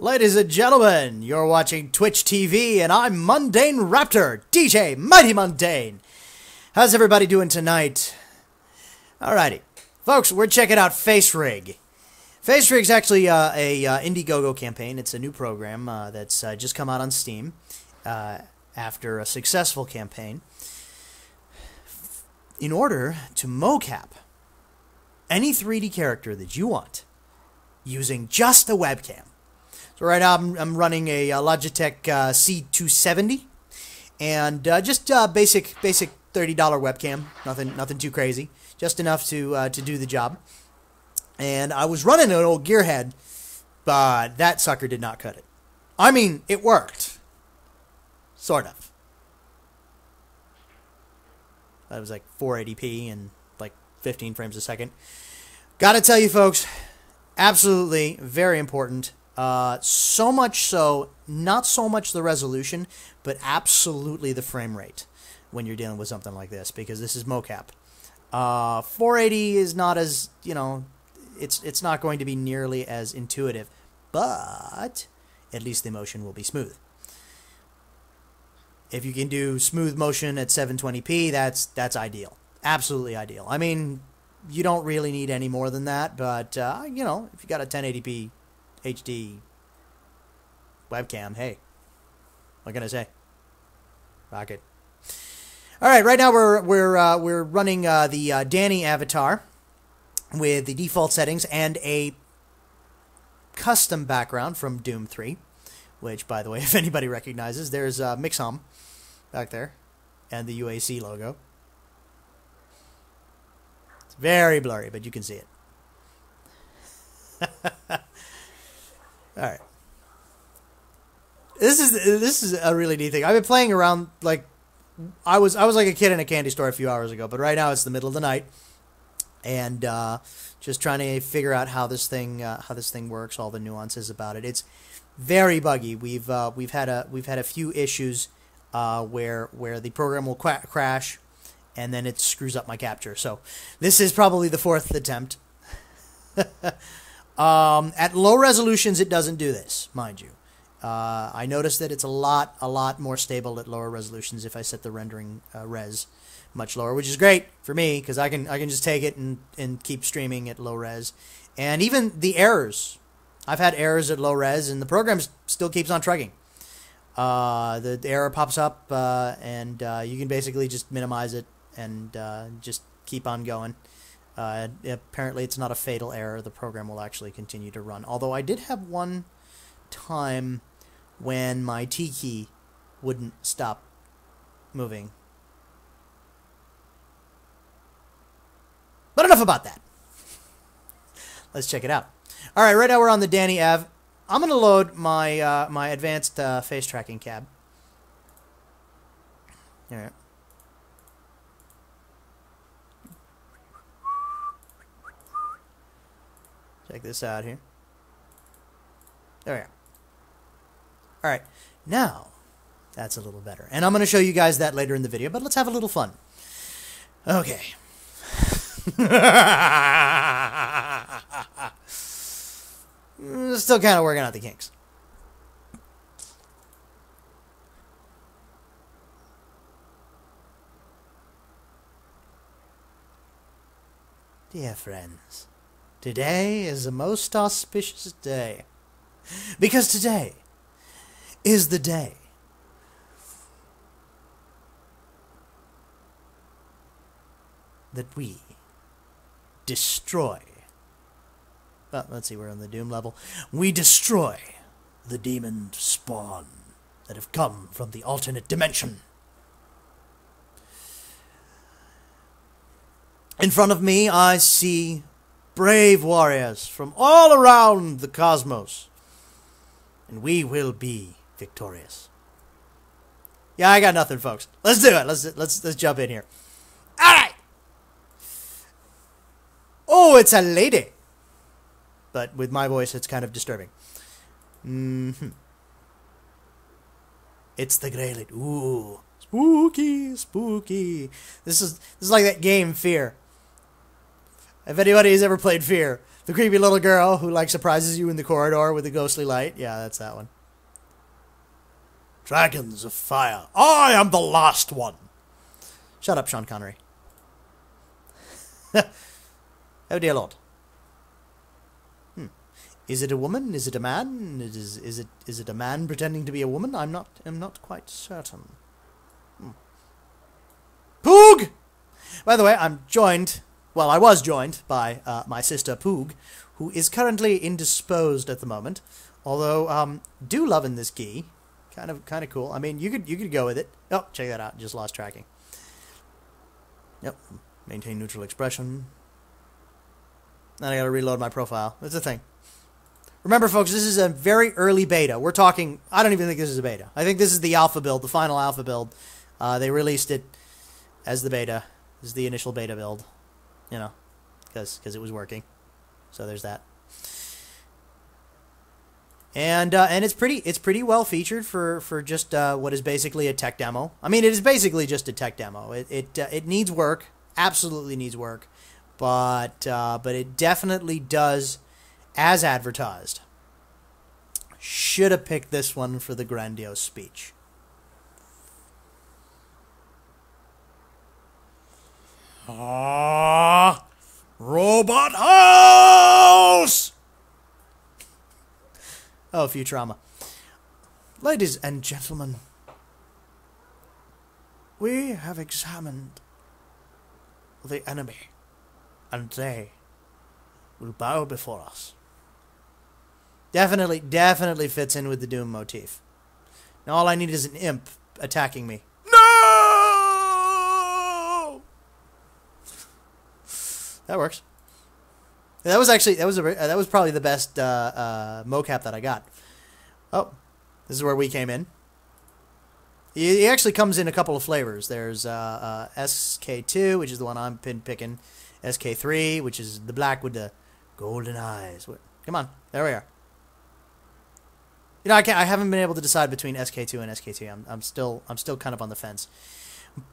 Ladies and gentlemen, you're watching Twitch TV, and I'm Mundane Raptor, DJ Mighty Mundane. How's everybody doing tonight? Alrighty. Folks, we're checking out FaceRig. FaceRig's actually a Indiegogo campaign. It's a new program that's just come out on Steam after a successful campaign. In order to mocap any 3D character that you want using just a webcam. So right now I'm running a Logitech C270 and just basic $30 webcam, nothing too crazy, just enough to do the job. And I was running an old Gearhead, but that sucker did not cut it. I mean, it worked, sort of. That was like 480p and like 15 frames a second. Gotta tell you folks, absolutely very important. So much so, not so much the resolution, but absolutely the frame rate when you're dealing with something like this, because this is mocap. 480 is not as, you know, it's not going to be nearly as intuitive, but at least the motion will be smooth. If you can do smooth motion at 720p, that's ideal. Absolutely ideal. I mean, you don't really need any more than that, but, you know, if you got a 1080p HD webcam, hey, what can I say? Rock it. All right, right now we're running the Danny avatar with the default settings and a custom background from Doom 3, which, by the way, if anybody recognizes, there's Mixhum back there and the UAC logo. It's very blurry, but you can see it. All right. This is a really neat thing. I've been playing around like I was like a kid in a candy store a few hours ago, but right now it's the middle of the night, and just trying to figure out how this thing works, all the nuances about it. It's very buggy. We've had a few issues where the program will crash, and then it screws up my capture. So this is probably the fourth attempt. At low resolutions, it doesn't do this, mind you. I noticed that it's a lot more stable at lower resolutions if I set the rendering res much lower, which is great for me because I can just take it and keep streaming at low res. And even the errors, I've had errors at low res, and the program still keeps on trucking. The error pops up, and you can basically just minimize it and just keep on going. Apparently it's not a fatal error. The program will actually continue to run. Although I did have one time when my T key wouldn't stop moving. But enough about that. Let's check it out. All right, right now we're on the Danny Av. I'm going to load my my advanced face tracking cab. All right. Check this out here. There we go. All right. Now, that's a little better. And I'm going to show you guys that later in the video, but let's have a little fun. Okay. Still kind of working out the kinks. Dear friends, today is a most auspicious day, because today is the day that we destroy. Well, let's see, we're on the Doom level. We destroy the demon spawn that have come from the alternate dimension. In front of me, I see brave warriors from all around the cosmos, and we will be victorious. Yeah, I got nothing, folks. Let's do it. Let's jump in here. All right. Oh, it's a lady. But with my voice, it's kind of disturbing. It's the Grey Lady. Ooh, spooky, spooky. This is like that game Fear. If anybody has ever played Fear, the creepy little girl who like surprises you in the corridor with a ghostly light. Yeah, that's that one. Dragons of fire. I am the last one. Shut up, Sean Connery. Oh dear Lord. Is it a woman? Is it a man? Is it a man pretending to be a woman? I'm not quite certain. Poog! By the way, I'm joined. Well, I was joined by my sister Poog, who is currently indisposed at the moment. Although, do loving this gi. Kind of cool. I mean, you could go with it. Oh, check that out. Just lost tracking. Yep. Maintain neutral expression. Then I gotta reload my profile. That's the thing. Remember, folks, this is a very early beta. We're talking... I don't even think this is a beta. I think this is the alpha build, the final alpha build. They released it as the beta. This is the initial beta build. You know, because it was working. So there's that. And it's pretty well featured for just what is basically a tech demo. I mean, it is basically just a tech demo. It needs work, absolutely needs work, but it definitely does as advertised. Should have picked this one for the grandiose speech. Ah, Robot House! Oh, Futurama. Ladies and gentlemen, we have examined the enemy, and they will bow before us. Definitely fits in with the Doom motif. Now all I need is an imp attacking me. No! That works. That was probably the best mocap that I got. Oh, this is where we came in. He actually comes in a couple of flavors. There's SK2, which is the one I'm picking. SK3, which is the black with the golden eyes. Come on, there we are. You know, I haven't been able to decide between SK2 and SK2. I'm still kind of on the fence.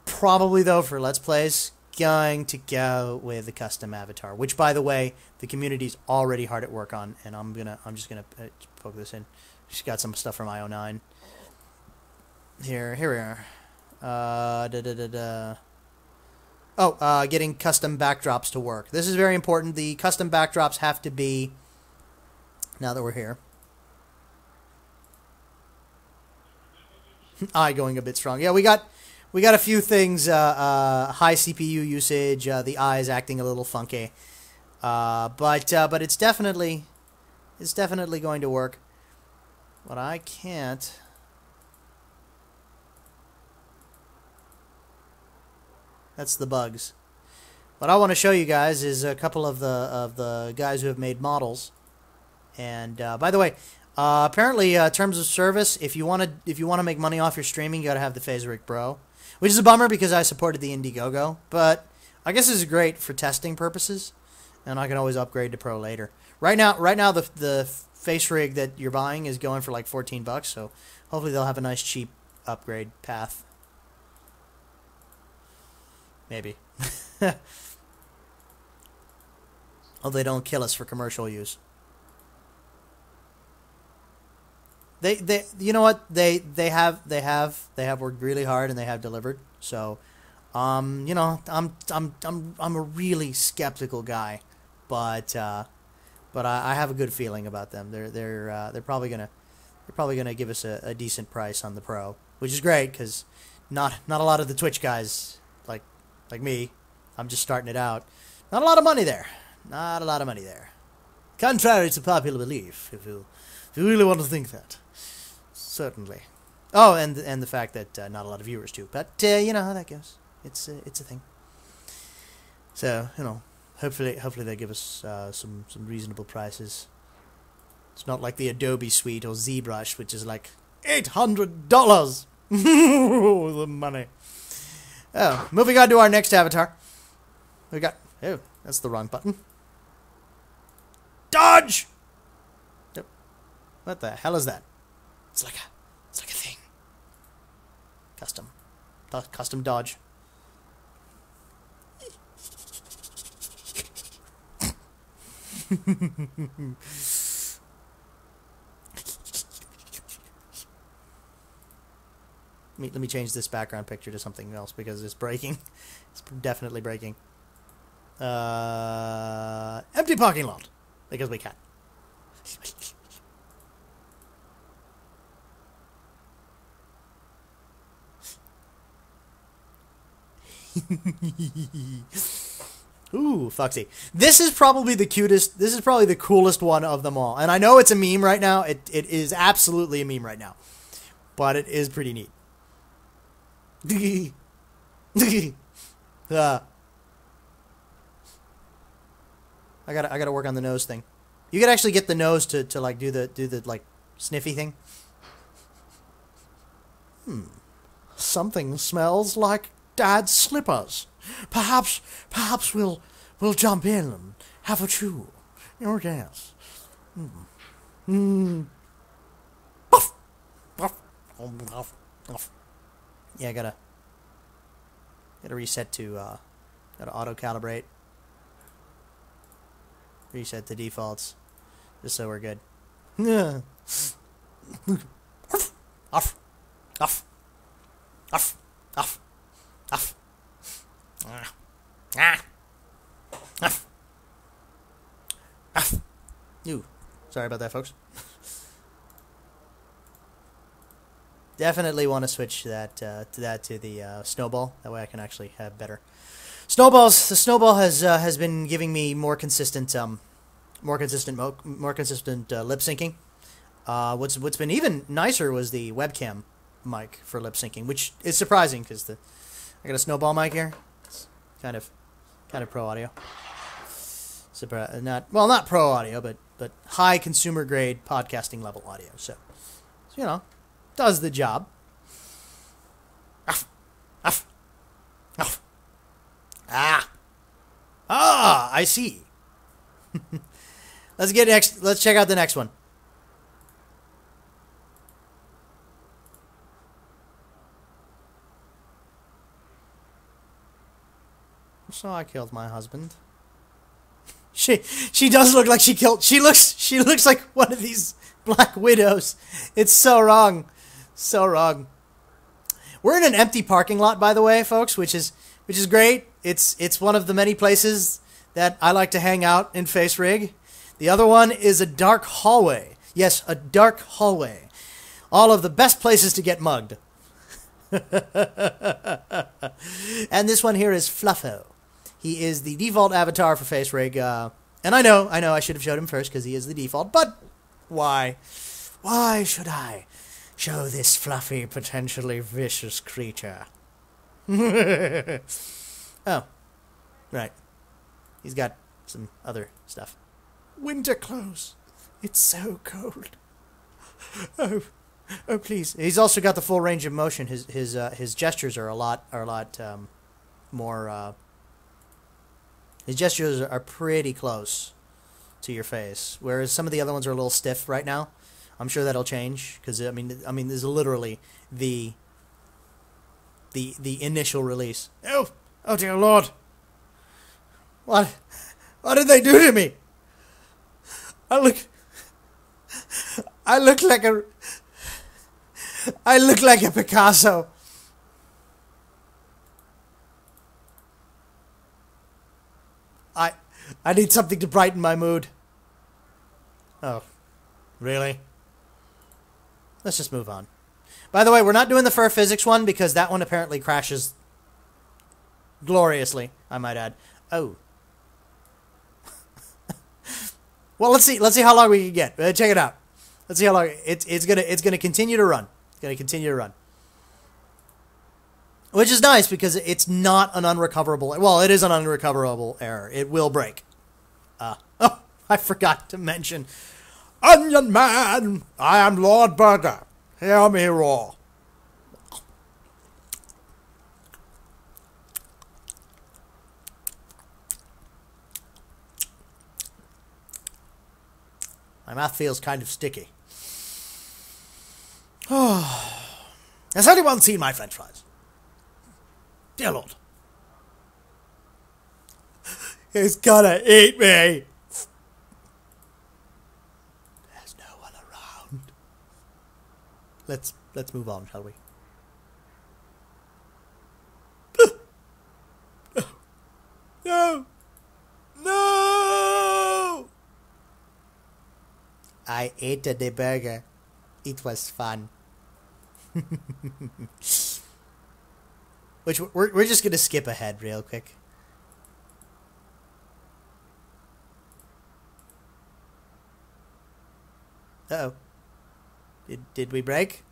Probably though, for Let's Plays, going to go with the custom avatar, which, by the way, the community's already hard at work on, and I'm just gonna poke this in. Just got some stuff from IO9. Here we are. Getting custom backdrops to work. This is very important. The custom backdrops have to be. Now that we're here. Eye going a bit strong. Yeah, we got a few things. High CPU usage. The eyes acting a little funky. But it's definitely going to work. What I can't. That's the bugs. What I want to show you guys is a couple of the guys who have made models. And by the way. Apparently, terms of service, if you want to make money off your streaming, you got to have the FaceRig Pro, which is a bummer because I supported the Indiegogo, but I guess this is great for testing purposes, and I can always upgrade to Pro later. Right now the FaceRig that you're buying is going for like $14, so hopefully they'll have a nice cheap upgrade path. Maybe. Oh, they don't kill us for commercial use. You know what, they have worked really hard and they have delivered. So, you know, I'm a really skeptical guy, but I have a good feeling about them. They're probably gonna give us a decent price on the Pro, which is great because not a lot of the Twitch guys like me. I'm just starting it out. Not a lot of money there. Not a lot of money there. Contrary to popular belief, if you really want to think that. Certainly. Oh, and the fact that not a lot of viewers too. But you know how that goes. It's a thing. So, you know, hopefully they give us some reasonable prices. It's not like the Adobe Suite or ZBrush, which is like $800. The money. Oh, moving on to our next avatar. We got. Oh, that's the wrong button. Dodge. Yep. What the hell is that? It's like a thing. Custom dodge. Let me change this background picture to something else because it's breaking. It's definitely breaking. Empty parking lot. Because we can. Ooh, Foxy. This is probably the cutest. This is probably the coolest one of them all. And I know it's a meme right now. It is absolutely a meme right now. But it is pretty neat. I gotta work on the nose thing. You could actually get the nose to like do the like sniffy thing. Something smells like Dad's slippers. Perhaps we'll jump in and have a chew. Oh yes. Yeah, gotta reset to gotta auto calibrate. Reset the defaults, just so we're good. Off. Ooh, sorry about that, folks. Definitely want to switch that to the snowball. That way I can actually have better snowballs. The snowball has been giving me more consistent lip syncing. What's been even nicer was the webcam mic for lip syncing, which is surprising because I got a snowball mic here. It's kind of pro audio. Not pro audio, but high consumer grade podcasting level audio. So you know, does the job. I see. Let's check out the next one. So I killed my husband. She does look like she looks like one of these Black Widows. It's so wrong. So wrong. We're in an empty parking lot, by the way, folks, which is great. It's one of the many places that I like to hang out in FaceRig. The other one is a dark hallway. Yes, a dark hallway. All of the best places to get mugged. And this one here is Fluffo. He is the default avatar for FaceRig. And I know, I should have showed him first because he is the default, but why? Why should I show this fluffy, potentially vicious creature? Oh, right. He's got some other stuff. Winter clothes. It's so cold. Oh, please. He's also got the full range of motion. His gestures are a lot more. His gestures are pretty close to your face, whereas some of the other ones are a little stiff right now. I'm sure that'll change because I mean, this is literally the initial release. Oh dear Lord! What did they do to me? I look like a Picasso. I need something to brighten my mood. Oh, really? Let's just move on. By the way, we're not doing the fur physics one because that one apparently crashes gloriously, I might add. Oh. Well, let's see how long we can get. Check it out. Let's see how long it's gonna continue to run. It's gonna continue to run. Which is nice because it's not an unrecoverable. Well, it is an unrecoverable error. It will break. Oh, I forgot to mention. Onion Man, I am Lord Burger. Hear me roar. My mouth feels kind of sticky. Has anyone seen my French fries? Dear Lord. He's gonna eat me. let's move on, shall we? No! No! I ate the burger. It was fun. Which we're just gonna skip ahead real quick. Uh-oh. Did we break?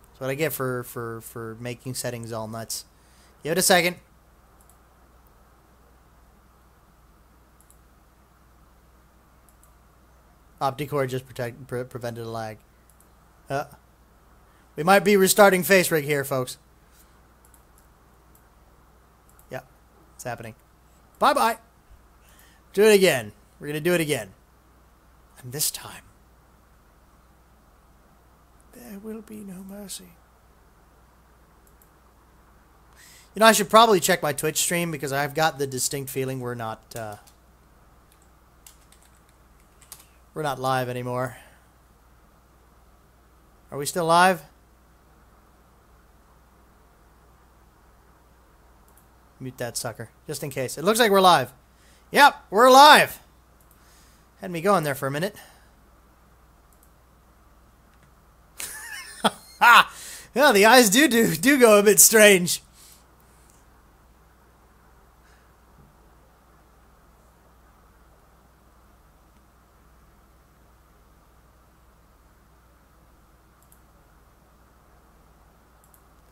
That's what I get for making settings all nuts. Give it a second. OptiCore just prevented a lag. We might be restarting FaceRig here, folks. Yeah, it's happening. Bye-bye. Do it again. We're going to do it again. And this time, there will be no mercy. You know, I should probably check my Twitch stream because I've got the distinct feeling we're not live anymore. Are we still live? Mute that sucker, just in case. It looks like we're live. Yep, we're live. Had me going there for a minute. Ha! Yeah, the eyes do go a bit strange.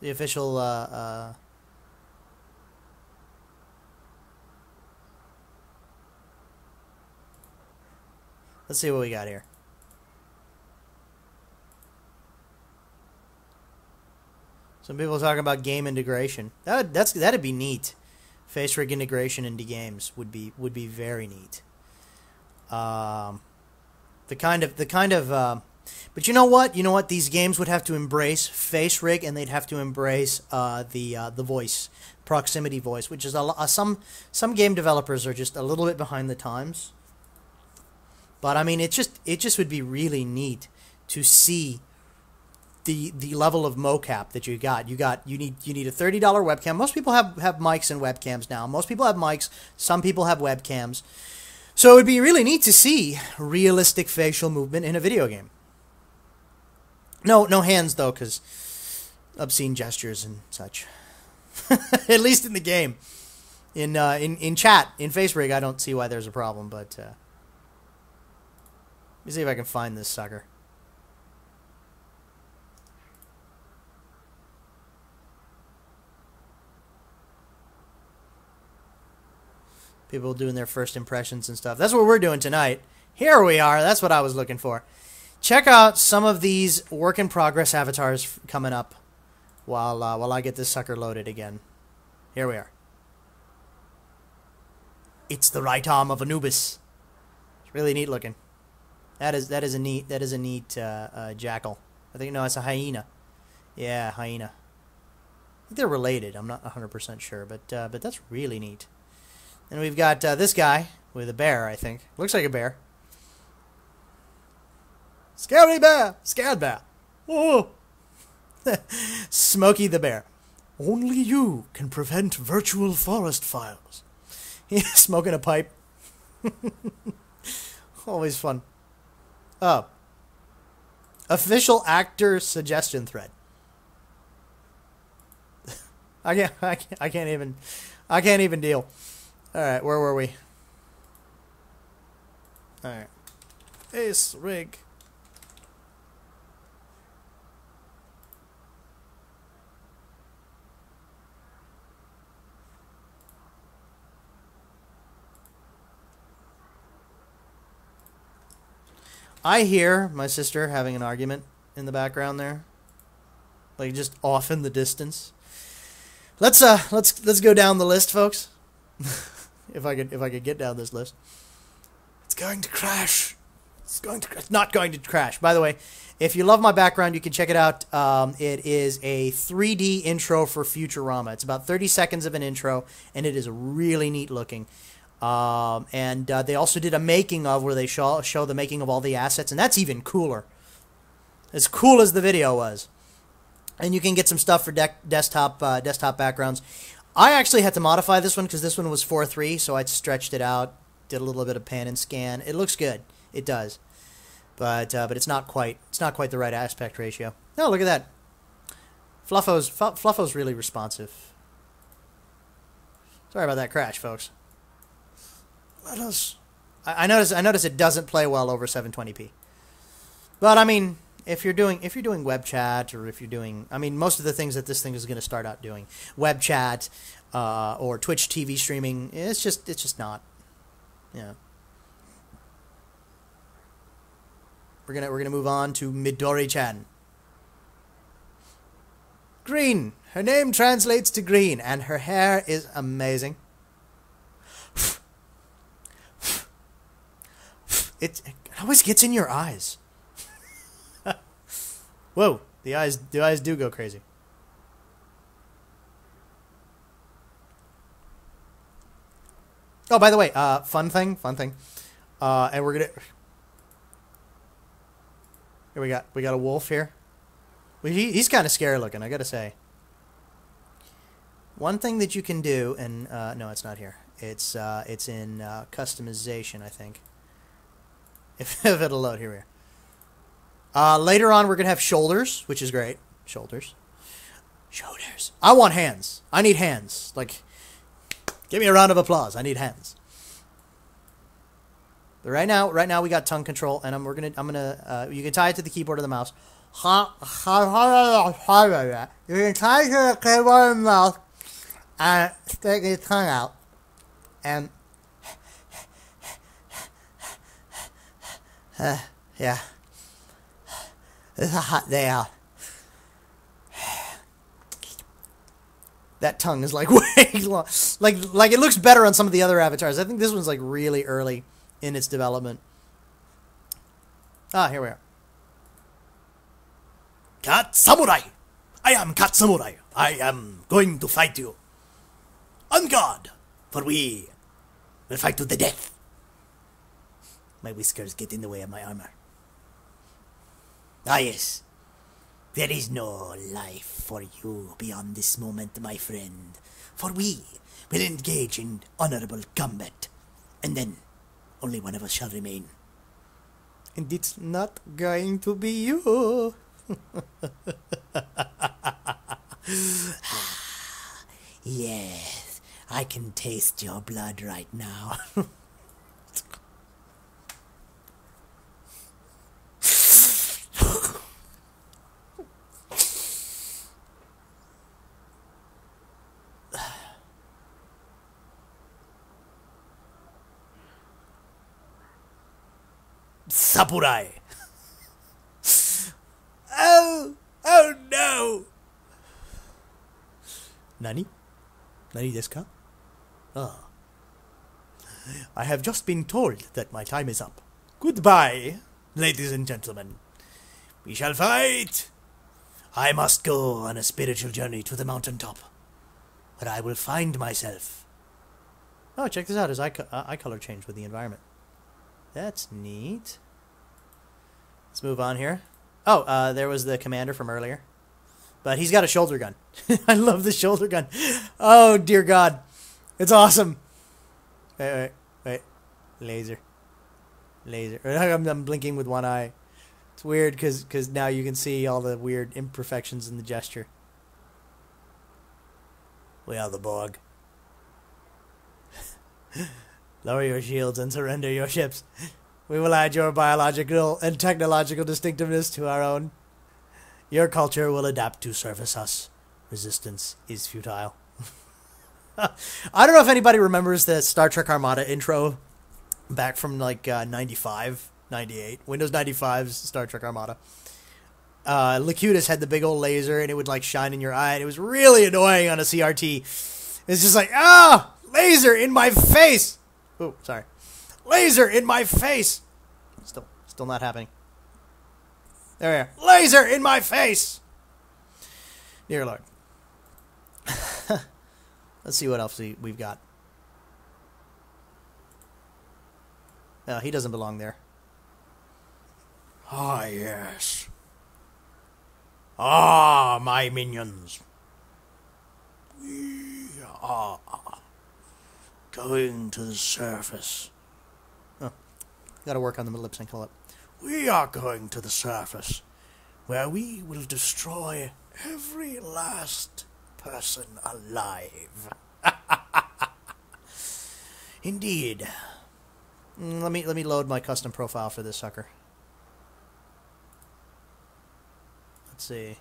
The official let's see what we got here. Some people talking about game integration. That'd be neat. FaceRig integration into games would be very neat. The kind of but you know what? You know what? These games would have to embrace FaceRig, and they'd have to embrace the voice, proximity voice, which is some game developers are just a little bit behind the times. But I mean, it just would be really neat to see the level of mocap that you got. You need a $30 webcam. Most people have mics and webcams now. Most people have mics. Some people have webcams. So it would be really neat to see realistic facial movement in a video game. No hands though, because obscene gestures and such. At least in the game. In chat, in FaceRig, I don't see why there's a problem, but let me see if I can find this sucker. People doing their first impressions and stuff. That's what we're doing tonight. Here we are. That's what I was looking for. Check out some of these work-in-progress avatars coming up while I get this sucker loaded again. Here we are. It's the right arm of Anubis. It's really neat looking. That is a neat jackal. I think it's a hyena. Yeah, hyena. I think they're related. I'm not 100% sure, but that's really neat. And we've got this guy with a bear. I think looks like a bear. Scary bear, scared bear. Oh, Smokey the bear. Only you can prevent virtual forest fires. He's smoking a pipe. Always fun. Oh. Official actor suggestion thread. I can't even deal. All right, where were we? All right. FaceRig. I hear my sister having an argument in the background there, like just off in the distance. Let's go down the list, folks. if I could get down this list. It's going to crash. It's not going to crash. By the way, if you love my background, you can check it out. It is a 3D intro for Futurama. It's about 30 seconds of an intro, and it is really neat looking. And they also did a making of where they show the making of all the assets, and that's even cooler. as cool as the video was. And you can get some stuff for desktop backgrounds. I actually had to modify this one because this one was 4:3, so I stretched it out, did a little bit of pan and scan. It looks good. It does. But it's not quite the right aspect ratio. No, look at that. Fluffo's really responsive. Sorry about that crash, folks. I notice it doesn't play well over 720p. But I mean, if you're doing web chat, or if you're doing, I mean, most of the things that this thing is going to start out doing, web chat or Twitch TV streaming, it's just not. Yeah. We're gonna move on to Midori-chan. Green. Her name translates to green, and her hair is amazing. It always gets in your eyes. Whoa, the eyes do go crazy. Oh, by the way, fun thing. And we're gonna. Here we got a wolf here. He's kind of scary looking, I gotta say. One thing that you can do, and no, it's not here. It's in customization, I think. If it'll load, here we are. Later on, we're gonna have shoulders, which is great. Shoulders. I want hands. I need hands. Like, give me a round of applause. I need hands. But right now we got tongue control, and I'm gonna you can tie it to the keyboard or the mouse. You can tie it to the keyboard and mouse and stick your tongue out. And yeah. It's a hot day out. That tongue is like way long. Like it looks better on some of the other avatars. I think this one's like really early in its development. Ah, here we are. Cat Samurai! I am Cat Samurai. I am going to fight you. On guard, for we will fight to the death. My whiskers get in the way of my armor. Ah, yes. There is no life for you beyond this moment, my friend. For we will engage in honorable combat. And then only one of us shall remain. And it's not going to be you. Yes, I can taste your blood right now. Samurai. Oh no. Nani? Nani desu ka? Ah. I have just been told that my time is up. Goodbye, ladies and gentlemen. We shall fight. I must go on a spiritual journey to the mountaintop, where I will find myself. Oh, check this out. His eye color changed with the environment. That's neat. Let's move on here. Oh, there was the commander from earlier. But he's got a shoulder gun. I love the shoulder gun. Oh, dear God. It's awesome. Wait. Laser. I'm blinking with one eye. It's weird because now you can see all the weird imperfections in the gesture. We are the Borg. Lower your shields and surrender your ships. We will add your biological and technological distinctiveness to our own. Your culture will adapt to service us. Resistance is futile. I don't know if anybody remembers the Star Trek Armada intro back from like 95, 98. Windows 95's Star Trek Armada. Locutus had the big old laser and it would like shine in your eye, and it was really annoying on a CRT. It's just like, laser in my face! Oh, sorry. Laser in my face! Still not happening. There we are. Laser in my face! Dear Lord. Let's see what else we've got. He doesn't belong there. Ah, yes. Ah, my minions. We are going to the surface. Oh, gotta work on the lip sync. Hold up. We are going to the surface, where we will destroy every last person alive. Indeed. Let me load my custom profile for this sucker. Let's see.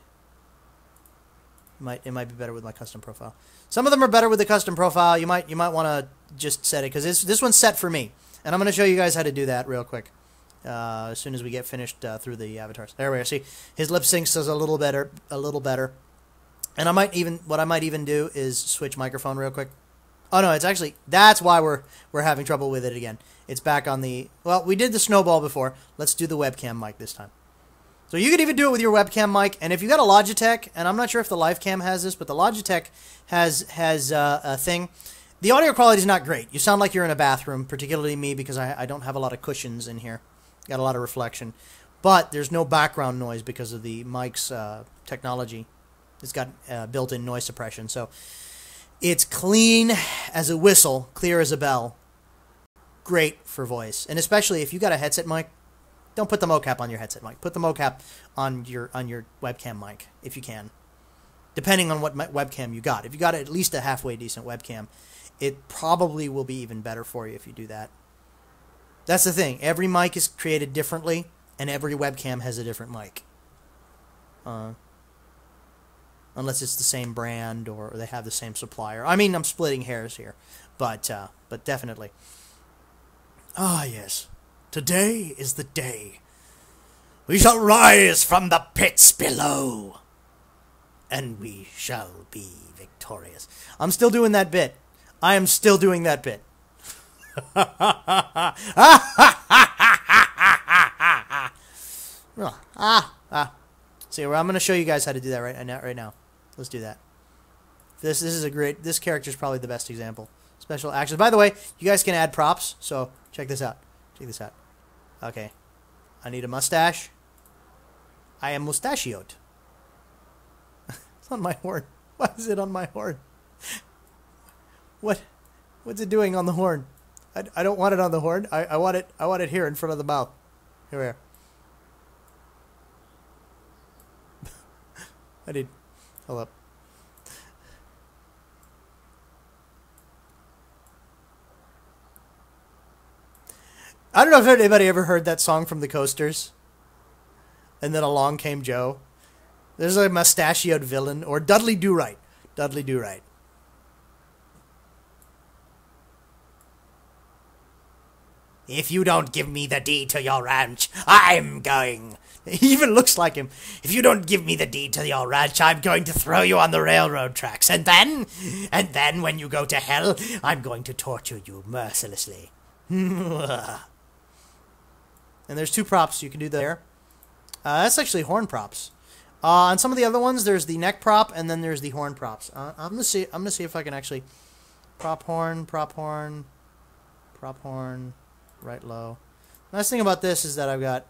It might be better with my custom profile. Some of them are better with the custom profile. You might want to just set it, because this one's set for me, and I'm going to show you guys how to do that real quick. As soon as we get finished through the avatars. There we are. See, his lip syncs is a little better, And what I might even do is switch microphone real quick. Oh no, it's actually, that's why we're having trouble with it again. It's back on the, well, we did the snowball before. Let's do the webcam mic this time. So you could even do it with your webcam mic, and if you got a Logitech, and I'm not sure if the LiveCam has this, but the Logitech has a thing. The audio quality is not great. You sound like you're in a bathroom, particularly me, because I don't have a lot of cushions in here. Got a lot of reflection. But there's no background noise because of the mic's technology. It's got built-in noise suppression, so it's clean as a whistle, clear as a bell. Great for voice, and especially if you got a headset mic. Don't put the mocap on your headset mic. Put the mocap on your webcam mic if you can, depending on what webcam you got. If you got at least a halfway decent webcam, it probably will be even better for you if you do that. That's the thing. Every mic is created differently, and every webcam has a different mic. Unless it's the same brand or they have the same supplier. I mean, I'm splitting hairs here, but definitely. Ah, yes. Today is the day. We shall rise from the pits below, and we shall be victorious. I'm still doing that bit. I am still doing that bit. See, I'm going to show you guys how to do that right now. Let's do that. This is a great. This character is probably the best example. Special actions. By the way, you guys can add props. So check this out. Check this out. Okay, I need a mustache. I am mustachioed. It's on my horn. Why is it on my horn? What's it doing on the horn? I don't want it on the horn. I want it here in front of the mouth. Here we are. Hold up. I don't know if anybody ever heard that song from the Coasters. And then Along Came Joe. There's a mustachioed villain, or Dudley Do-Right. Dudley Do-Right. If you don't give me the deed to your ranch, I'm going. He even looks like him. If you don't give me the deed to your ranch, I'm going to throw you on the railroad tracks. And then when you go to hell, I'm going to torture you mercilessly. And there's two props you can do there. That's actually horn props. On some of the other ones, there's the neck prop, and then there's the horn props. I'm gonna see if I can actually prop horn, right low. Nice thing about this is that I've got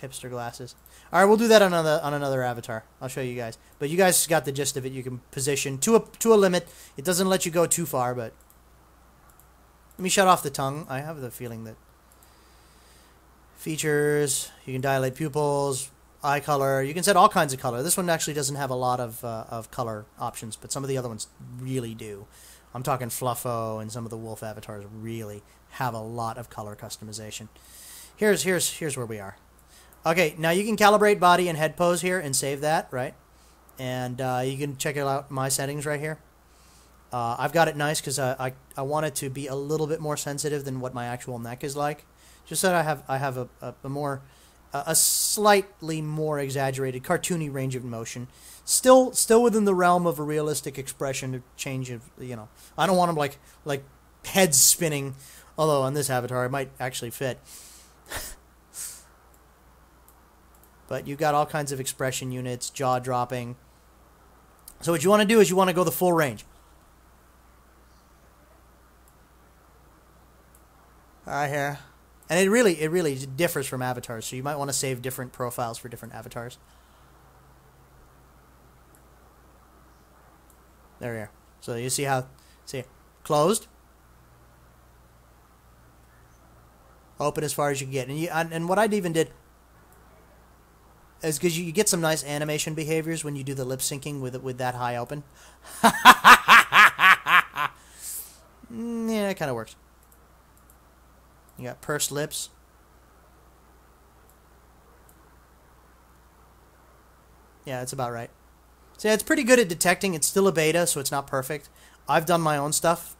hipster glasses. All right, we'll do that on another avatar. I'll show you guys. But you guys got the gist of it. You can position to a limit. It doesn't let you go too far, but let me shut off the tongue. I have the feeling that features, you can dilate pupils, eye color, you can set all kinds of color. This one actually doesn't have a lot of color options, but some of the other ones really do. I'm talking Fluffo, and some of the wolf avatars really have a lot of color customization. Here's where we are. Okay, now you can calibrate body and head pose here and save that, right? And you can check out my settings right here. I've got it nice because I want it to be a little bit more sensitive than what my actual neck is like. Just so that I have a slightly more exaggerated, cartoony range of motion, still within the realm of a realistic expression, of change of, you know. I don't want them like heads spinning, although on this avatar it might actually fit. But you've got all kinds of expression units, jaw dropping. So what you want to do is you want to go the full range. Right here. And it really differs from avatars, so you might want to save different profiles for different avatars. There we are. So you see how, see, closed, open as far as you can get. And what I even did is because you get some nice animation behaviors when you do the lip syncing with that high open. Yeah, it kind of works. You got pursed lips. Yeah, it's about right. So yeah, it's pretty good at detecting. It's still a beta, so it's not perfect. I've done my own stuff.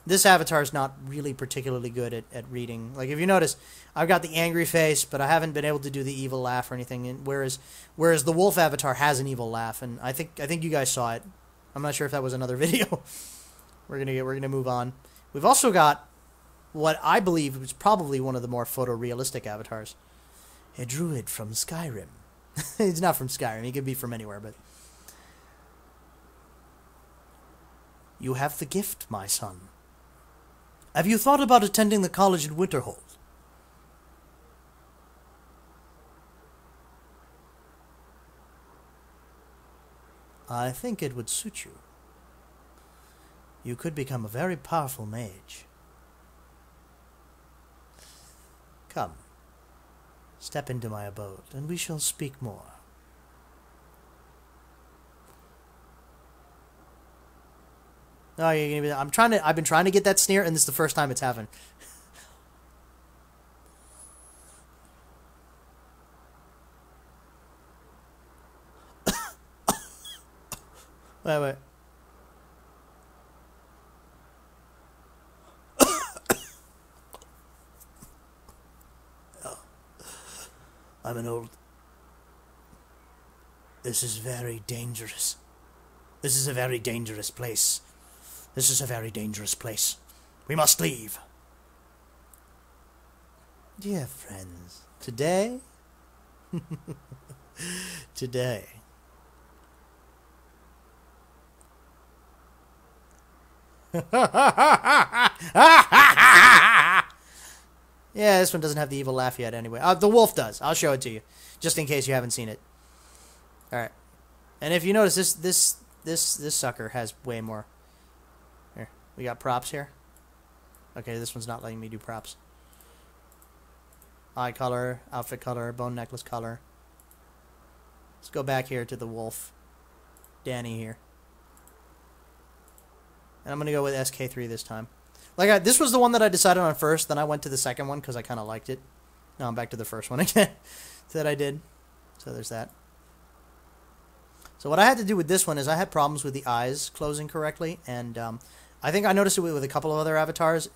This avatar is not really particularly good at reading. Like, if you notice, I've got the angry face, but I haven't been able to do the evil laugh or anything. And whereas the wolf avatar has an evil laugh, and I think you guys saw it. I'm not sure if that was another video. We're gonna move on. We've also got what I believe was probably one of the more photorealistic avatars. A druid from Skyrim. He's not from Skyrim. He could be from anywhere, but... You have the gift, my son. Have you thought about attending the college in Winterhold? I think it would suit you. You could become a very powerful mage. Come. Step into my abode, and we shall speak more. Oh, you're gonna be, I've been trying to get that sneer, and this is the first time it's happened. Wait. I'm an old... This is very dangerous. This is a very dangerous place. This is a very dangerous place. We must leave. Dear friends, today... today... Yeah, this one doesn't have the evil laugh yet anyway. The wolf does. I'll show it to you, just in case you haven't seen it. Alright. And if you notice, this sucker has way more. Here, we got props here. Okay, this one's not letting me do props. Eye color, outfit color, bone necklace color. Let's go back here to the wolf. Danny here. And I'm going to go with SK3 this time. Like, this was the one that I decided on first, then I went to the second one because I kind of liked it. Now I'm back to the first one again that I did. So there's that. So what I had to do with this one is I had problems with the eyes closing correctly, and I think I noticed it with a couple of other avatars.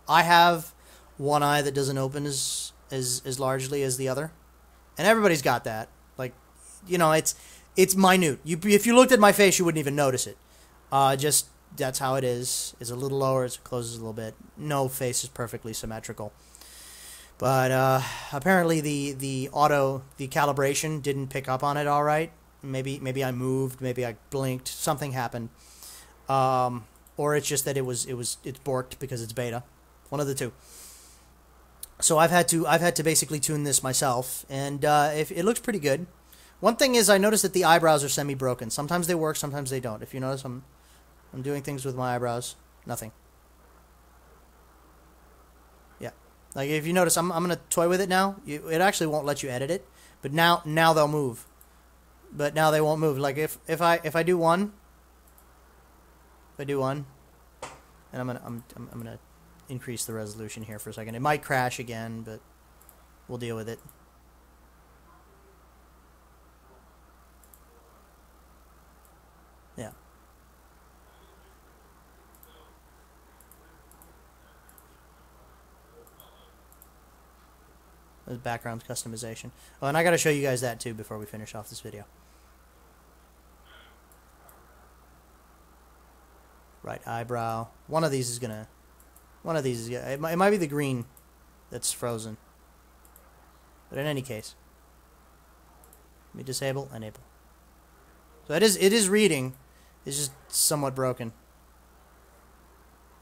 I have one eye that doesn't open as largely as the other, and everybody's got that. Like, you know, it's minute. If you looked at my face, you wouldn't even notice it. Just... That's how it is. It's a little lower. It closes a little bit. No face is perfectly symmetrical. But apparently the calibration didn't pick up on it all right. Maybe I moved. Maybe I blinked. Something happened. Or it's just that it's borked because it's beta. One of the two. So I've had to basically tune this myself, and if it looks pretty good. One thing is I noticed that the eyebrows are semi-broken. Sometimes they work. Sometimes they don't. If you notice, I'm doing things with my eyebrows. Nothing. Yeah. Like, if you notice, I'm going to toy with it now. It actually won't let you edit it. But now they'll move. But now they won't move. Like, if I do one. If I do one. And I'm going to increase the resolution here for a second. It might crash again, but we'll deal with it. Yeah. There's background customization. Oh, and I got to show you guys that too before we finish off this video. Right eyebrow. One of these is gonna. It might be the green that's frozen. But in any case, let me disable, enable. So it is reading. It's just somewhat broken.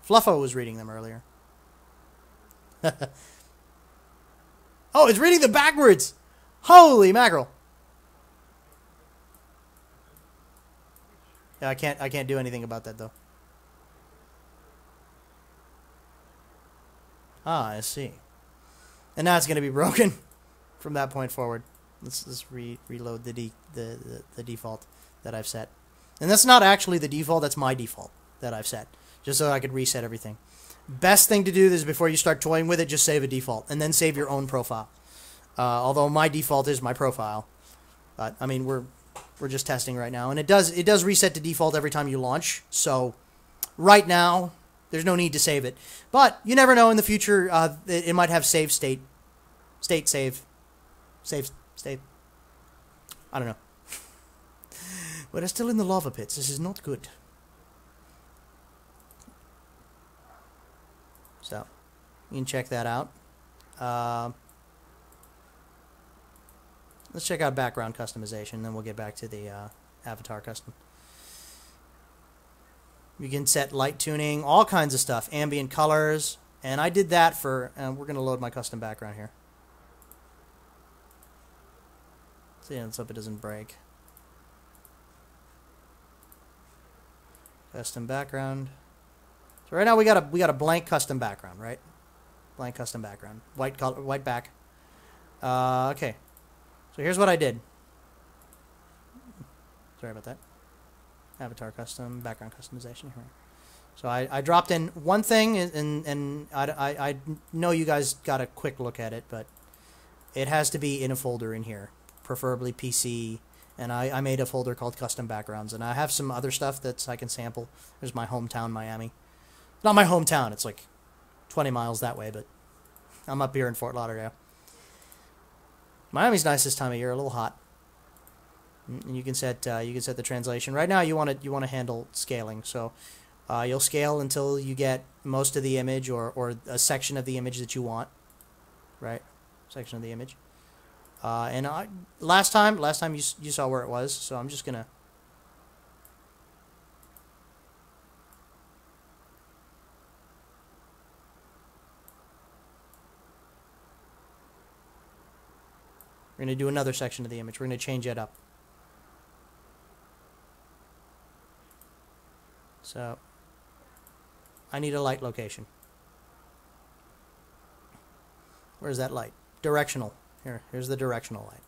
Fluffo was reading them earlier. Oh, it's reading them backwards! Holy mackerel! I can't do anything about that though. Ah, I see. And now it's going to be broken from that point forward. Let's reload the default that I've set. And that's not actually the default, that's my default that I've set. Just so I could reset everything. Best thing to do is before you start toying with it, just save a default. And then save your own profile. Although my default is my profile. But, I mean, we're just testing right now. And it does reset to default every time you launch. So, right now, there's no need to save it. But, you never know in the future, it might have save state. Save. I don't know. We're still in the lava pits. This is not good. So, you can check that out. Let's check out background customization, then we'll get back to the avatar custom. You can set light tuning, all kinds of stuff, ambient colors, and I did that for, we're going to load my custom background here. So yeah, let's hope it doesn't break. Custom background. So right now we got a blank custom background, right? Blank custom background, white color, white back. Okay. So here's what I did. Sorry about that. Avatar custom, background customization here. So I dropped in one thing, and I know you guys got a quick look at it, but it has to be in a folder in here, preferably PC. And I made a folder called Custom Backgrounds, and I have some other stuff that I can sample. There's my hometown, Miami. Not my hometown, it's like 20 miles that way, but I'm up here in Fort Lauderdale. Miami's nice this time of year, a little hot. And you can set the translation. Right now you want to handle scaling, so you'll scale until you get most of the image or a section of the image that you want. Right? Section of the image. And last time you saw where it was, so I'm just gonna. We're gonna do another section of the image. We're gonna change it up. So I need a light location. Where's that light? Directional. Here's the directional light.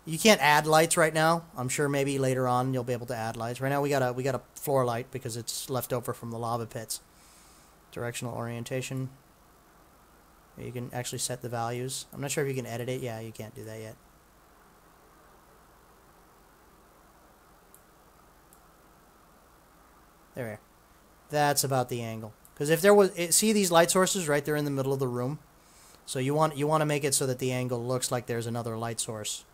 You can't add lights right now. I'm sure maybe later on you'll be able to add lights. Right now we got a floor light because it's left over from the lava pits. Directional orientation. You can actually set the values. I'm not sure if you can edit it. Yeah, you can't do that yet. There we are. That's about the angle. Because if there was, see these light sources right there in the middle of the room. So you want to make it so that the angle looks like there's another light source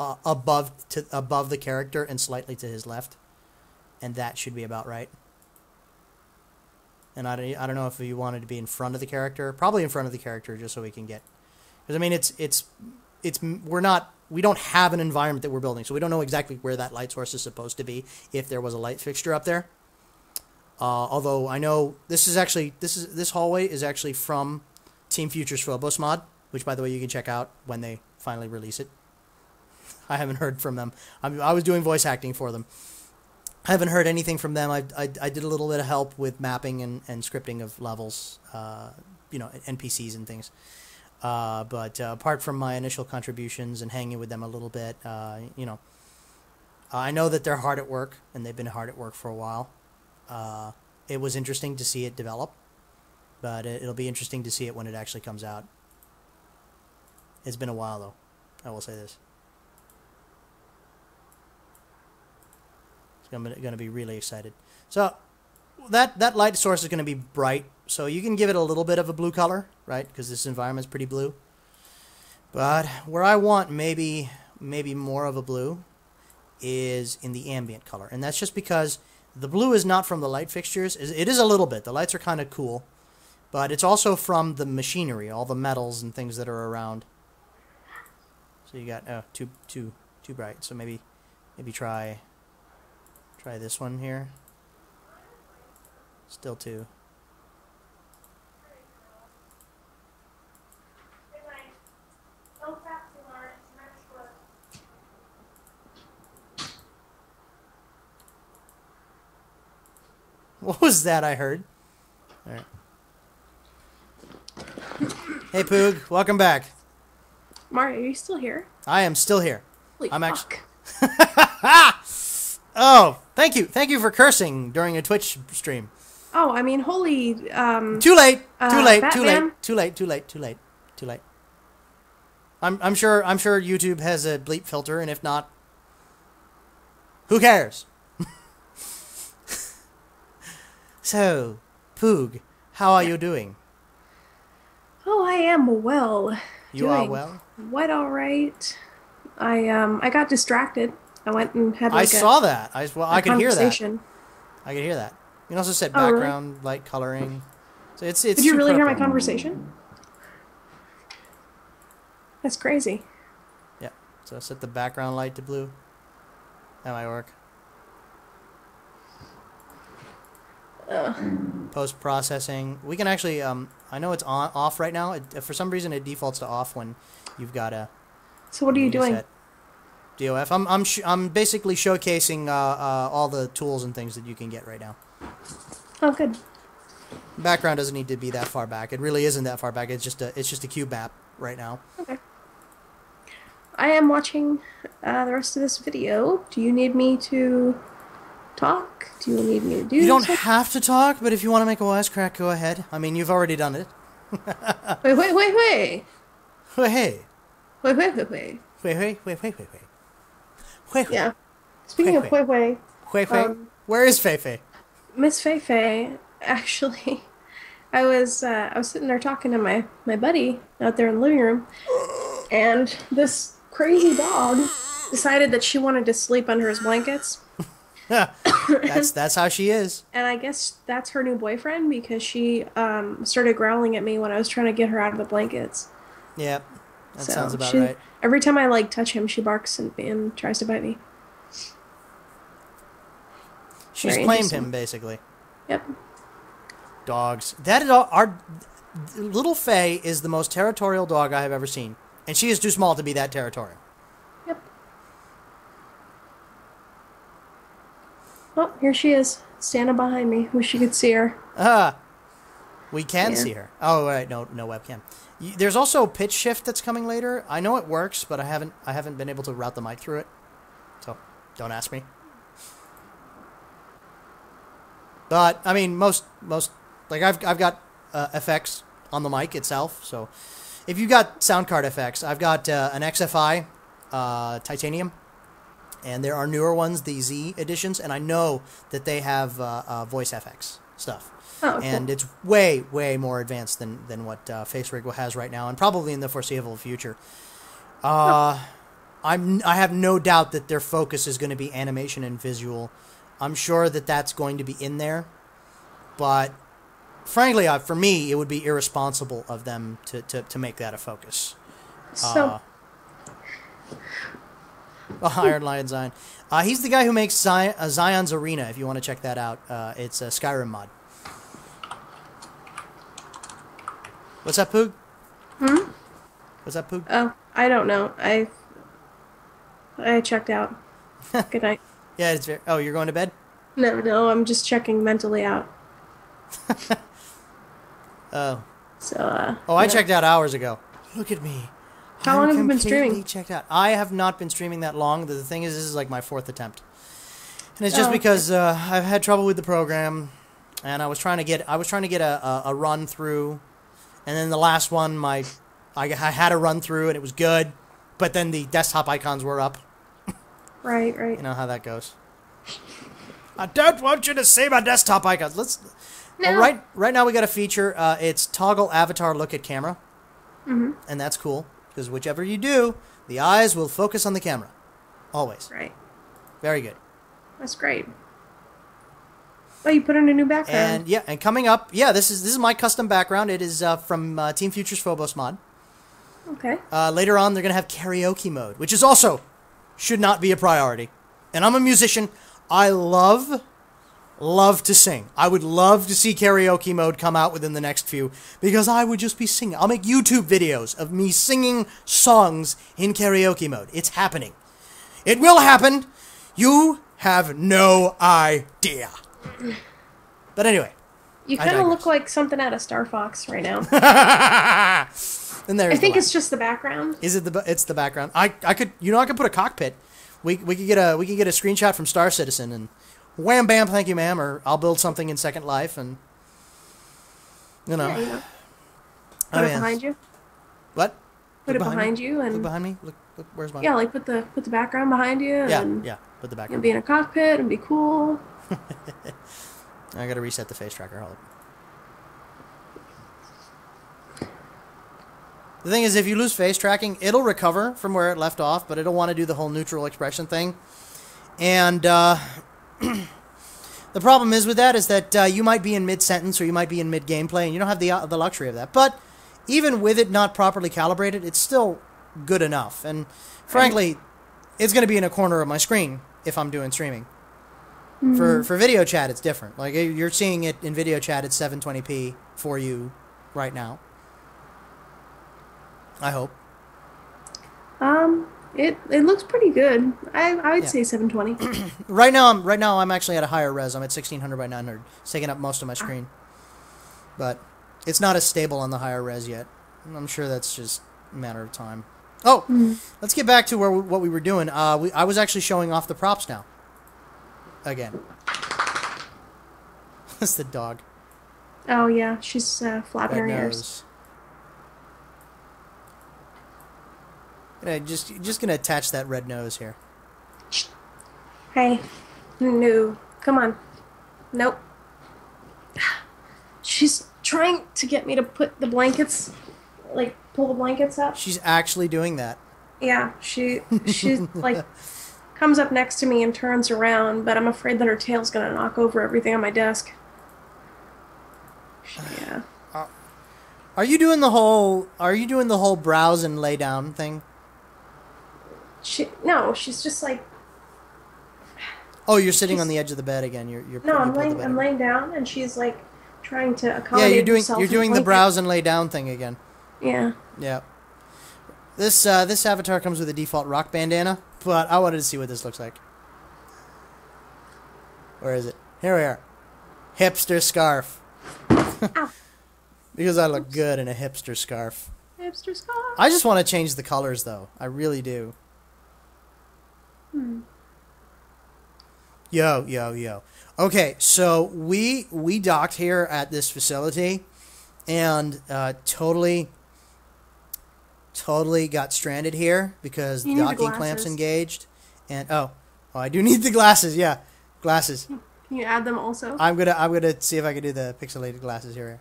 above the character and slightly to his left, and that should be about right. And I don't know if you wanted to be in front of the character, probably in front of the character, just so we can get, because I mean we don't have an environment that we're building, so we don't know exactly where that light source is supposed to be if there was a light fixture up there. Although I know this hallway is actually from Team Future's Phobos mod, which, by the way, you can check out when they finally release it. I haven't heard from them. I was doing voice acting for them. I haven't heard anything from them. I did a little bit of help with mapping and scripting of levels, NPCs and things. But apart from my initial contributions and hanging with them a little bit, I know that they're hard at work, and they've been hard at work for a while. It was interesting to see it develop. But it'll be interesting to see it when it actually comes out. It's been a while, though. I will say this. I'm going to be really excited. So that light source is going to be bright. So you can give it a little bit of a blue color, right? Because this environment's pretty blue. But where I want maybe more of a blue is in the ambient color. And that's just because the blue is not from the light fixtures. It is a little bit. The lights are kind of cool. But it's also from the machinery, all the metals and things that are around. So you got too bright. So maybe try this one here. Still too. What was that I heard? All right. Hey, Poog. Welcome back. Mario, are you still here? I am still here. Holy I'm fuck. Oh, thank you. Thank you for cursing during a Twitch stream. Oh, I mean, holy, Too late. Too late. Too late. Batman? Too late. Too late. Too late. Too late. I'm sure YouTube has a bleep filter, and if not, who cares? So, Poog, how are you doing? Oh, I am well. You are well? What all right. I got distracted. I went and had I saw that. I could hear that. conversation. I could hear that. You can also set Oh, really? background light coloring. So it's Did you really hear my super conversation? That's crazy. Yeah. So set the background light to blue. That might work. Post processing. We can actually. I know it's off right now. For some reason, it defaults to off when you've got a. So what are you doing? Set DOF. I'm basically showcasing all the tools and things that you can get right now. Oh, good. Background doesn't need to be that far back. It really isn't that far back. It's just a cube map right now. Okay. I am watching the rest of this video. Do you need me to talk? Do you need me to do You don't something? have to talk, but if you want to make a wisecrack, go ahead. I mean, you've already done it. Wait, wait, wait, wait. Hey. Wait, wait, wait, wait. Wait. Yeah. Speaking of Hui Hui, Where is Feifei? Miss Fei Fei, actually, I was sitting there talking to my buddy out there in the living room, and this crazy dog decided that she wanted to sleep under his blankets. That's how she is. And I guess that's her new boyfriend, because she started growling at me when I was trying to get her out of the blankets. Yep. That So sounds about right. Every time I touch him, she barks and tries to bite me. She's Very claimed interesting. him, basically. Yep. Dogs. Our little Faye is the most territorial dog I have ever seen. And she is too small to be that territorial. Yep. Oh, here she is, standing behind me. Wish you could see her. We can see her. Oh, right. No webcam. There's also pitch shift that's coming later. I know it works, but I haven't been able to route the mic through it. So, don't ask me. But I mean, most like I've got effects on the mic itself. So, if you've got sound card effects, I've got an XFI titanium, and there are newer ones, the Z editions, and I know that they have voice FX stuff. Oh, cool. And it's way more advanced than what FaceRig has right now, and probably in the foreseeable future. I have no doubt that their focus is going to be animation and visual. I'm sure that that's going to be in there, but frankly, for me, it would be irresponsible of them to make that a focus. So, Iron Lion Zion. He's the guy who makes Zion's Arena. If you want to check that out, it's a Skyrim mod. What's up, Poog? What's up, Poog? oh, I don't know. I checked out. Good night. Yeah, it's very... Oh, you're going to bed? No, I'm just checking mentally out. Oh. So, I checked out hours ago. Look at me. How long have you been completely streaming? Checked out. I have not been streaming that long. The thing is, this is like my 4th attempt, and it's just Oh, because I've had trouble with the program, and I was trying to get a run through, and then the last one, I had a run through and it was good, but then the desktop icons were up. Right. You know how that goes. I don't want you to see my desktop icons. No. Right now we got a feature. It's toggle avatar look at camera, and that's cool because whichever you do, the eyes will focus on the camera, always. Right. Very good. That's great. Oh, you put in a new background. And coming up, this is my custom background. It is from Team Future's Phobos mod. Okay. Later on, they're gonna have karaoke mode, which is also should not be a priority. And I'm a musician. I love to sing. I would love to see karaoke mode come out within the next few, because I would just be singing. I'll make YouTube videos of me singing songs in karaoke mode. It's happening. It will happen. You have no idea. But anyway. You kind of look like something out of Star Fox right now. And there's I think it's just the background. Is it it's the background? I could I could put a cockpit. We could get a screenshot from Star Citizen and wham bam, thank you ma'am, or I'll build something in Second Life and Put it behind you. What? Put it behind you and look behind me. Look where's my? Yeah, like put the background behind you. And put the background. Be in a cockpit and be cool. I gotta reset the face tracker. Hold on. The thing is, if you lose face tracking, it'll recover from where it left off, but it'll want to do the whole neutral expression thing. And the problem is with that is that you might be in mid-sentence or you might be in mid-gameplay, and you don't have the luxury of that. But even with it not properly calibrated, it's still good enough. And frankly, it's going to be in a corner of my screen if I'm doing streaming. For video chat, it's different. Like, you're seeing it in video chat at 720p for you right now. I hope. It looks pretty good. I would say 720. Right now I'm actually at a higher res. I'm at 1600 by 900. It's taking up most of my screen. But it's not as stable on the higher res yet. I'm sure that's just a matter of time. Oh, let's get back to what we were doing. I was actually showing off the props now. Again. That's the dog. Oh yeah, she's flapping her ears. Just gonna attach that red nose here. Hey, no, come on, nope. She's trying to get me to put the blankets, like pull the blankets up. She's actually doing that. Yeah, she's like comes up next to me and turns around, but I'm afraid that her tail's gonna knock over everything on my desk. Yeah. Are you doing the whole browse and lay down thing? No, she's just like. Oh, you're sitting on the edge of the bed again. I'm laying down, and she's like trying to accommodate herself. You're doing the browse and lay down thing again. Yeah. Yeah. This avatar comes with a default rock bandana, but I wanted to see what this looks like. Where is it? Here we are. Hipster scarf. Because I look good in a hipster scarf. Hipster scarf. I just want to change the colors, though. I really do. Yo. Okay, so we docked here at this facility, and totally got stranded here because the docking clamps engaged. And I do need the glasses. Yeah, glasses. Can you add them also? I'm gonna see if I can do the pixelated glasses here.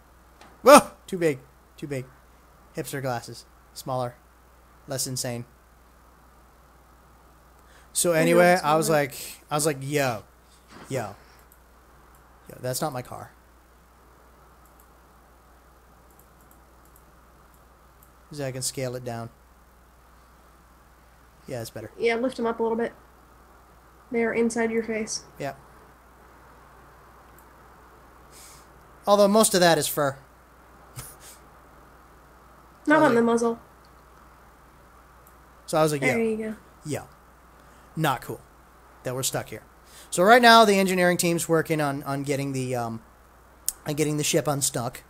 Whoa, too big. Hipster glasses, smaller, less insane. So anyway, I was like, yo, that's not my car. So I can scale it down. Yeah, it's better. Yeah, lift them up a little bit. They're inside your face. Yeah. Although most of that is fur. Not on the muzzle. So I was like, there you go. Yo. Not cool that we're stuck here. So right now the engineering team's working on getting the ship unstuck,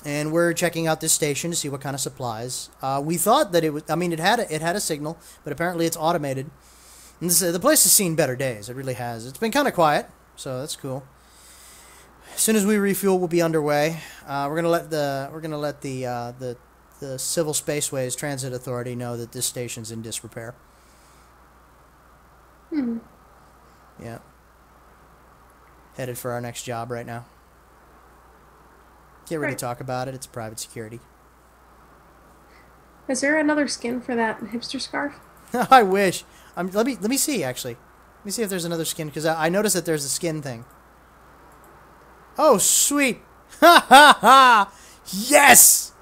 and we're checking out this station to see what kind of supplies. We thought that it had a signal, but apparently it's automated. And the place has seen better days. It really has. It's been kind of quiet, so that's cool. As soon as we refuel, we'll be underway. We're gonna let the Civil Spaceways Transit Authority know that this station's in disrepair. Yeah. Headed for our next job right now. Can't really talk about it. It's private security. Is there another skin for that hipster scarf? I wish. Let me see actually. Let me see if there's another skin because I noticed that there's a skin thing. Oh sweet! Ha ha ha! Yes!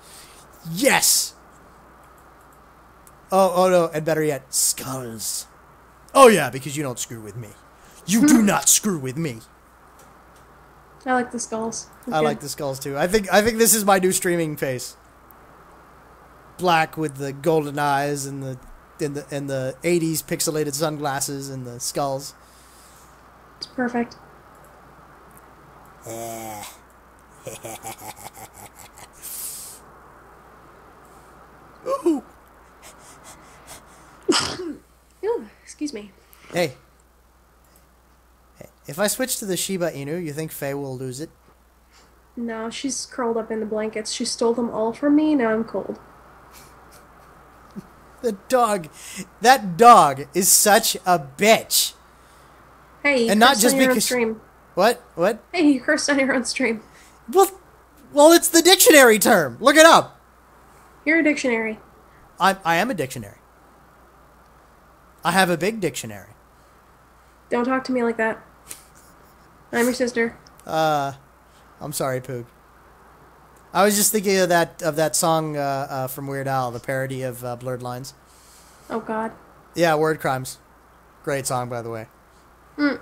Yes! Oh no, and better yet, skulls. Oh yeah, because you don't screw with me. You do not screw with me. I like the skulls. I like the skulls too. I think this is my new streaming face. Black with the golden eyes and the 80s pixelated sunglasses and the skulls. It's perfect. Ooh. Ooh, excuse me. Hey. If I switch to the Shiba Inu, you think Faye will lose it? No, she's curled up in the blankets. She stole them all from me. Now I'm cold. The dog. That dog is such a bitch. Hey, you And not cursed just on your own because... stream. What? What? Hey, you cursed on your own stream. Well, it's the dictionary term. Look it up. You're a dictionary. I am a dictionary. I have a big dictionary. Don't talk to me like that. I'm your sister. I'm sorry, Poog. I was just thinking of that song from Weird Al, the parody of Blurred Lines. Oh, God. Yeah, Word Crimes. Great song, by the way. Mm.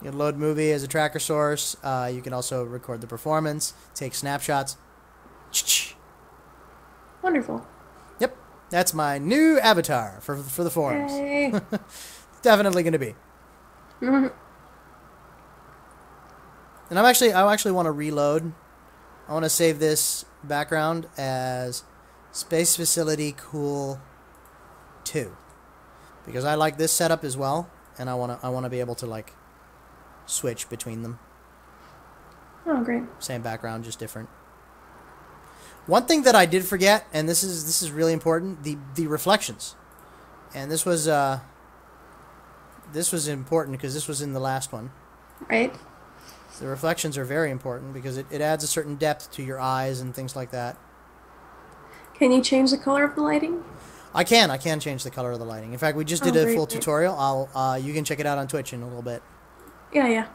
You can load movie as a tracker source. You can also record the performance, take snapshots. Wonderful. Yep, that's my new avatar for the forums. Hey. Definitely going to be. Mm-hmm. And I actually want to reload. I want to save this background as Space Facility Cool 2 because I like this setup as well, and I want to be able to like switch between them. Oh, great. Same background, just different. One thing that I did forget, and this is really important, the reflections. And this was important because this was in the last one. Right. The reflections are very important because it adds a certain depth to your eyes and things like that. Can you change the color of the lighting? I can change the color of the lighting. In fact, we just did a full tutorial. You can check it out on Twitch in a little bit. Yeah.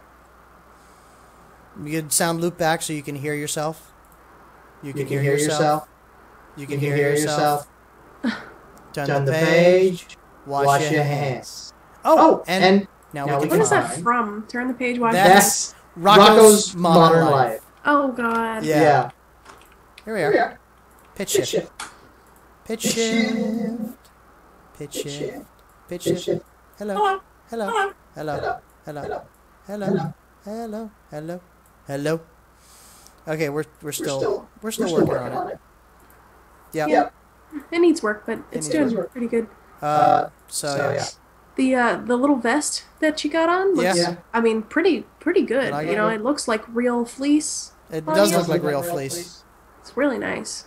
You can sound loop back so you can hear yourself. You can hear yourself. You can hear yourself. Turn the page. Wash your hands. Oh, and now we can What is that from? Turn the page, wash your hands. That's Rocco's Modern Life. Oh, God. Yeah. Here we are. Pitch shift. Pitch shift. Pitch shift. Pitch shift. Hello. Hello. Hello. Hello. Hello. Hello. Hello. Hello. Okay, we're still working on it. Yeah. It needs work, but it's doing pretty good. Yeah. The little vest that you got on looks, I mean, pretty good. You know, it looks like real fleece. It does look like real fleece. It's really nice.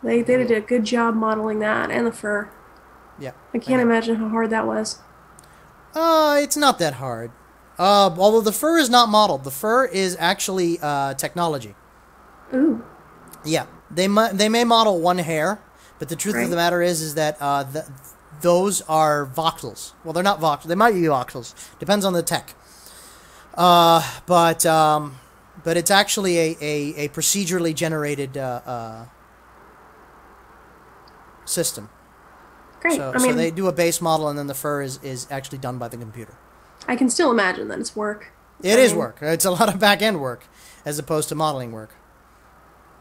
They did a good job modeling that and the fur. Yeah. I can't imagine how hard that was. It's not that hard. Although the fur is not modeled. The fur is actually technology. Ooh. Yeah. They may model one hair, but the truth of the matter is that those are voxels. Well, they're not voxels. They might be voxels. Depends on the tech. But it's actually a procedurally generated system. Great. So they do a base model, and then the fur is actually done by the computer. I can still imagine that it's work. It is work. It's a lot of back-end work, as opposed to modeling work.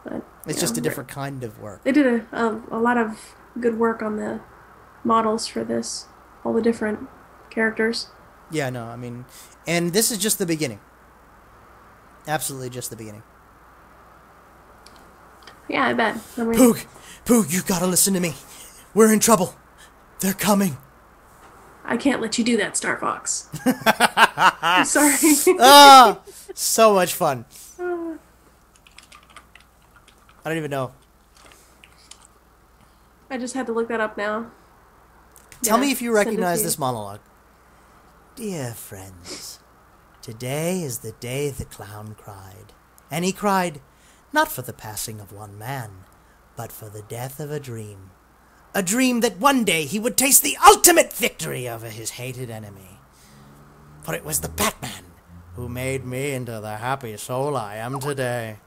But, it's just a different kind of work. They did a lot of good work on the models for this. All the different characters. Yeah, no, I mean... And this is just the beginning. Absolutely just the beginning. Yeah, I bet. Poog, you gotta listen to me. We're in trouble. They're coming. I can't let you do that, Star Fox. I'm sorry. So much fun. I don't even know. I just had to look that up now. Tell me if you recognize this monologue. Dear friends, today is the day the clown cried. And he cried, not for the passing of one man, but for the death of a dream. A dream that one day he would taste the ultimate victory over his hated enemy. For it was the Batman who made me into the happy soul I am today.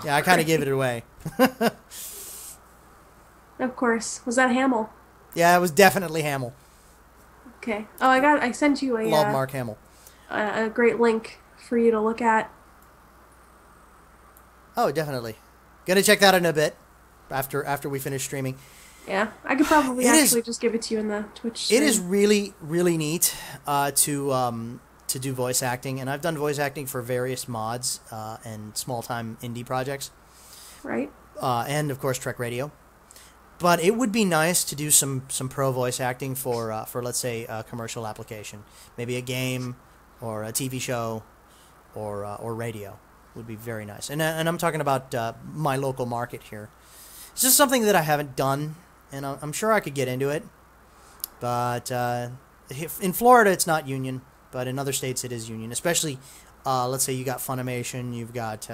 Yeah, I kind of gave it away. Of course. Was that Hamill? Yeah, it was definitely Hamill. Okay. Oh, I sent you Love Mark Hamill. A great link for you to look at. Oh, definitely. Gonna check that in a bit after we finish streaming. Yeah, I could probably just give it to you in the Twitch stream. It is really, really neat to to do voice acting, and I've done voice acting for various mods and small-time indie projects. Right. And, of course, Trek Radio. But it would be nice to do some pro voice acting for let's say, a commercial application. Maybe a game or a TV show or radio would be very nice. And I'm talking about my local market here. It's just something that I haven't done, and I'm sure I could get into it. But in Florida, it's not union, but in other states, it is union. Especially, let's say you got Funimation, you've got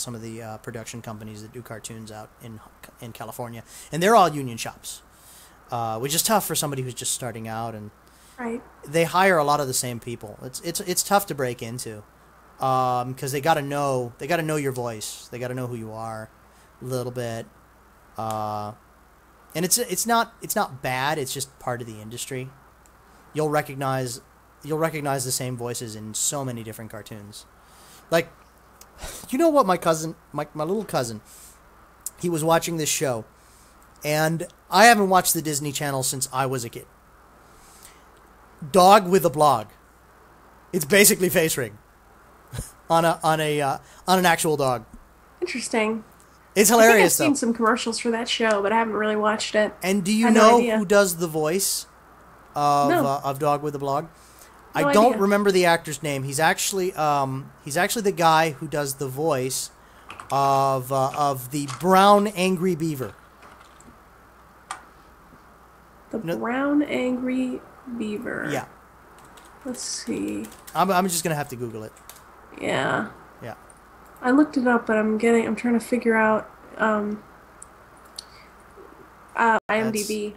some of the production companies that do cartoons out in California, and they're all union shops, which is tough for somebody who's just starting out, and Right. they hire a lot of the same people. It's tough to break into, because they got to know your voice, they got to know who you are, a little bit. And it's not bad. It's just part of the industry. You'll recognize the same voices in so many different cartoons. Like, you know what, my little cousin, he was watching this show, and I haven't watched the Disney Channel since I was a kid. Dog with a Blog. It's basically FaceRig on an actual dog. Interesting. It's I think I've hilarious, though. seen some commercials for that show, but I haven't really watched it. And do you I had no know idea. who does the voice of No. of Dog with a Blog? No I don't idea. remember the actor's name. He's actually the guy who does the voice of the brown angry beaver. The No. brown angry beaver. Yeah, Let's see. I'm just gonna have to Google it. Yeah. Yeah, I looked it up, but I'm trying to figure out IMDb.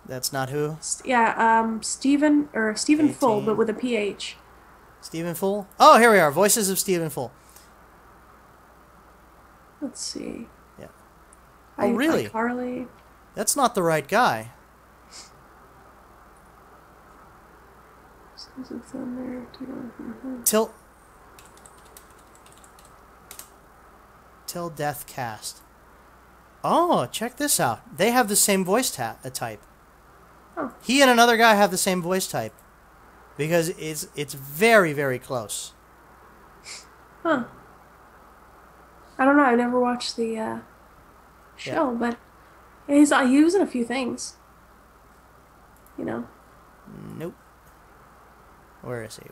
that's not who. Stephen Full, 18. but with a PH. Stephen Full. Oh, here we are. Voices of Stephen Full. Let's see. Yeah. Oh, really? Carly. That's not the right guy. It's on there too. Till Death Cast. Oh, check this out. They have the same voice type. Oh. He and another guy have the same voice type, because it's very, very close. Huh. I don't know. I've never watched the show, but he was in a few things. You know. Nope. Where is he?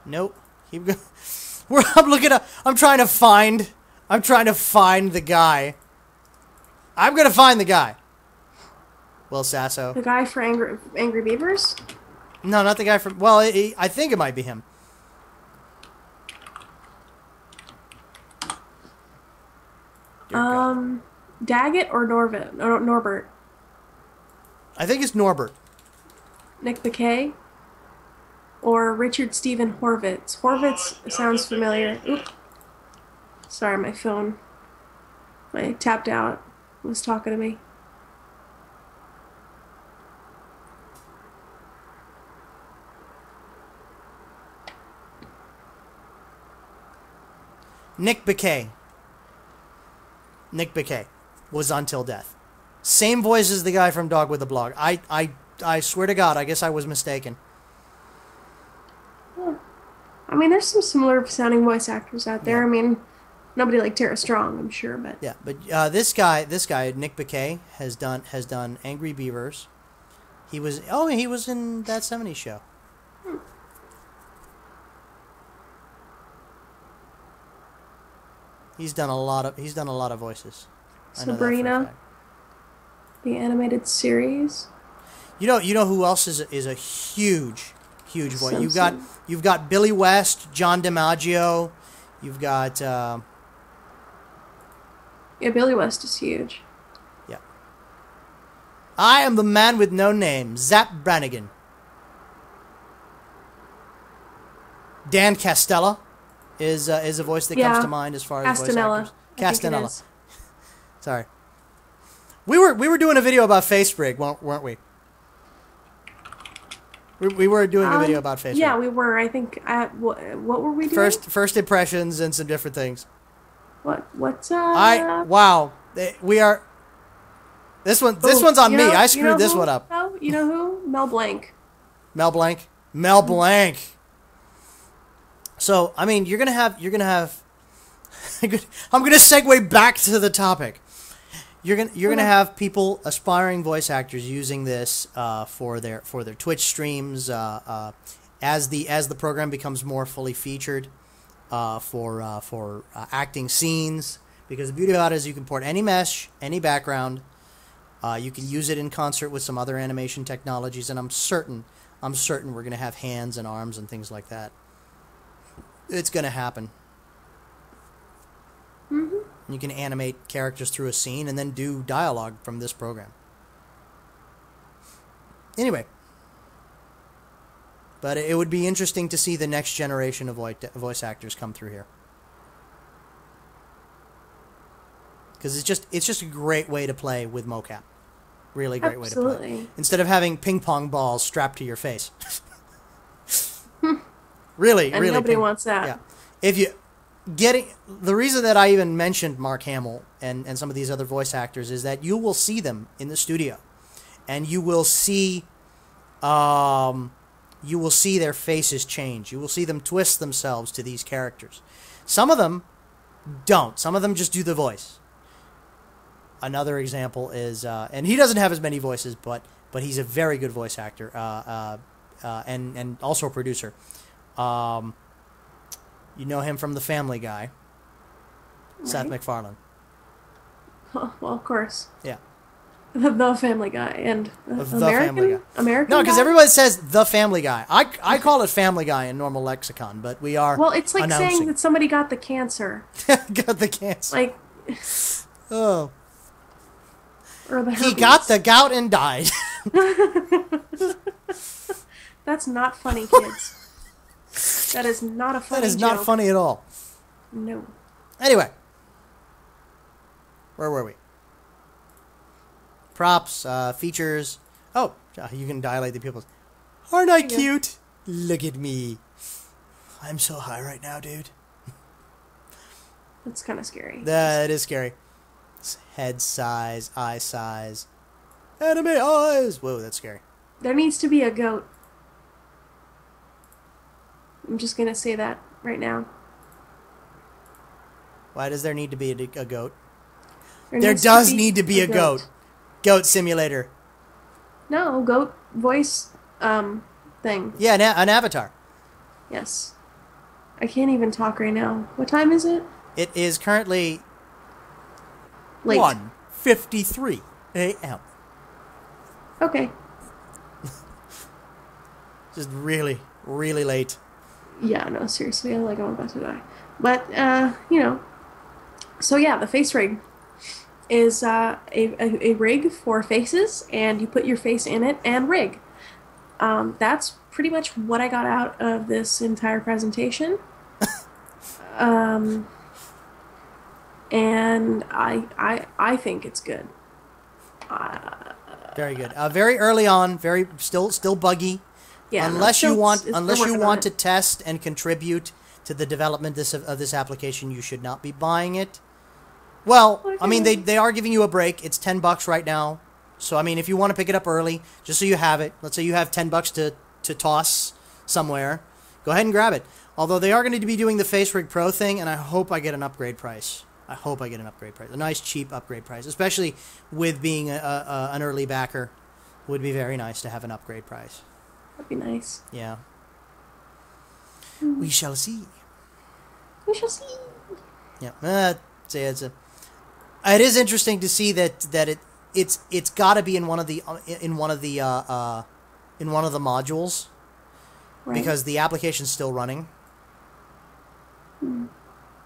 Nope. Keep going. I'm looking up. I'm trying to find the guy. I'm gonna find the guy. Will Sasso. The guy for Angry Beavers? No, not the guy from. Well, I think it might be him. Dear God. Daggett or Norbert? I think it's Norbert. Nick McKay? Or Richard Stephen Horvitz? Horvitz sounds familiar. Oop. Sorry, my tapped out was talking to me. Nick McKay. Nick McKay was on Till Death. Same voice as the guy from Dog with a Blog. I swear to God, I guess I was mistaken. I mean, there's some similar sounding voice actors out there. Yeah. I mean, nobody like Tara Strong, I'm sure, but Yeah, but this guy, Nick McKay, has done Angry Beavers. He was in That 70s Show. He's done a lot of voices. I know that for a Sabrina, fact. the animated series. You know who else is a huge voice? Simpson. You've got Billy West, John DiMaggio. You've got Yeah, Billy West is huge. yeah. I am the man with no name, Zap Brannigan. Dan Castella is a voice that comes to mind as far as voice Castanella. actors. I think it Castanella. is. Sorry. We were doing a video about FaceRig, weren't we? We were doing a video about FaceRig. Yeah, we were. I think. What were we doing? First impressions and some different things. What's Wow. We are. This one's on me. I screwed this one up. No, You know who? Mel Blanc. Mel Blanc. Mel Blanc. So, I mean, you're gonna have. I'm gonna segue back to the topic. You're gonna have people, aspiring voice actors, using this for their Twitch streams as the program becomes more fully featured for acting scenes. Because the beauty about it is you can port any mesh, any background. You can use it in concert with some other animation technologies, and I'm certain we're gonna have hands and arms and things like that. It's gonna happen. You can animate characters through a scene and then do dialogue from this program. Anyway. But it would be interesting to see the next generation of voice actors come through here. Because it's just a great way to play with mocap. Really great way to play. Instead of having ping pong balls strapped to your face. Really. Nobody wants that. Yeah. If you... the reason that I even mentioned Mark Hamill and some of these other voice actors is that you will see them in the studio, and you will see their faces change. You will see them twist themselves to these characters. Some of them don't. Some of them just do the voice. Another example is, and he doesn't have as many voices, but he's a very good voice actor and also a producer. You know him from The Family Guy. Right. Seth MacFarlane. Oh, well, of course. Yeah. The Family Guy and Family Guy. No, because everybody says The Family Guy. I call it Family Guy in normal lexicon, but we are Well, it's like saying that somebody got the cancer. Got the cancer. Like... Oh. Or the herpes. He got the gout and died. That's not funny, kids. That is not a funny That is joke. not funny at all. No. Anyway. Where were we? Props, features. Oh, you can dilate the pupils. Aren't I cute? Look at me. I'm so high right now, dude. That's kind of scary. That is scary. Head size, eye size. Anime eyes. Whoa, that's scary. There needs to be a goat. I'm just going to say that right now. Why does there need to be a goat? There does need to be a goat. Goat simulator. No, goat voice thing. Yeah, an avatar. Yes. I can't even talk right now. What time is it? It is currently late. 1:53 a.m. Okay. Just really, really late. Yeah, no, seriously, I'm about to die. But, so yeah, the FaceRig is a rig for faces, and you put your face in it and rig. That's pretty much what I got out of this entire presentation. And I think it's good. Very good. Very early on, very still buggy. Yeah, unless you want to test and contribute to the development of this application, you should not be buying it. Well, I mean, they are giving you a break. It's $10 right now. So, I mean, if you want to pick it up early, just so you have it, let's say you have $10 to toss somewhere, go ahead and grab it. Although they are going to be doing the FaceRig Pro thing, and I hope I get an upgrade price. A nice, cheap upgrade price, especially with being an early backer. Would be very nice to have an upgrade price. That'd be nice. Yeah. We shall see. We shall see. Yeah. It is interesting to see that it's got to be in one of the modules, right? Because the application's still running.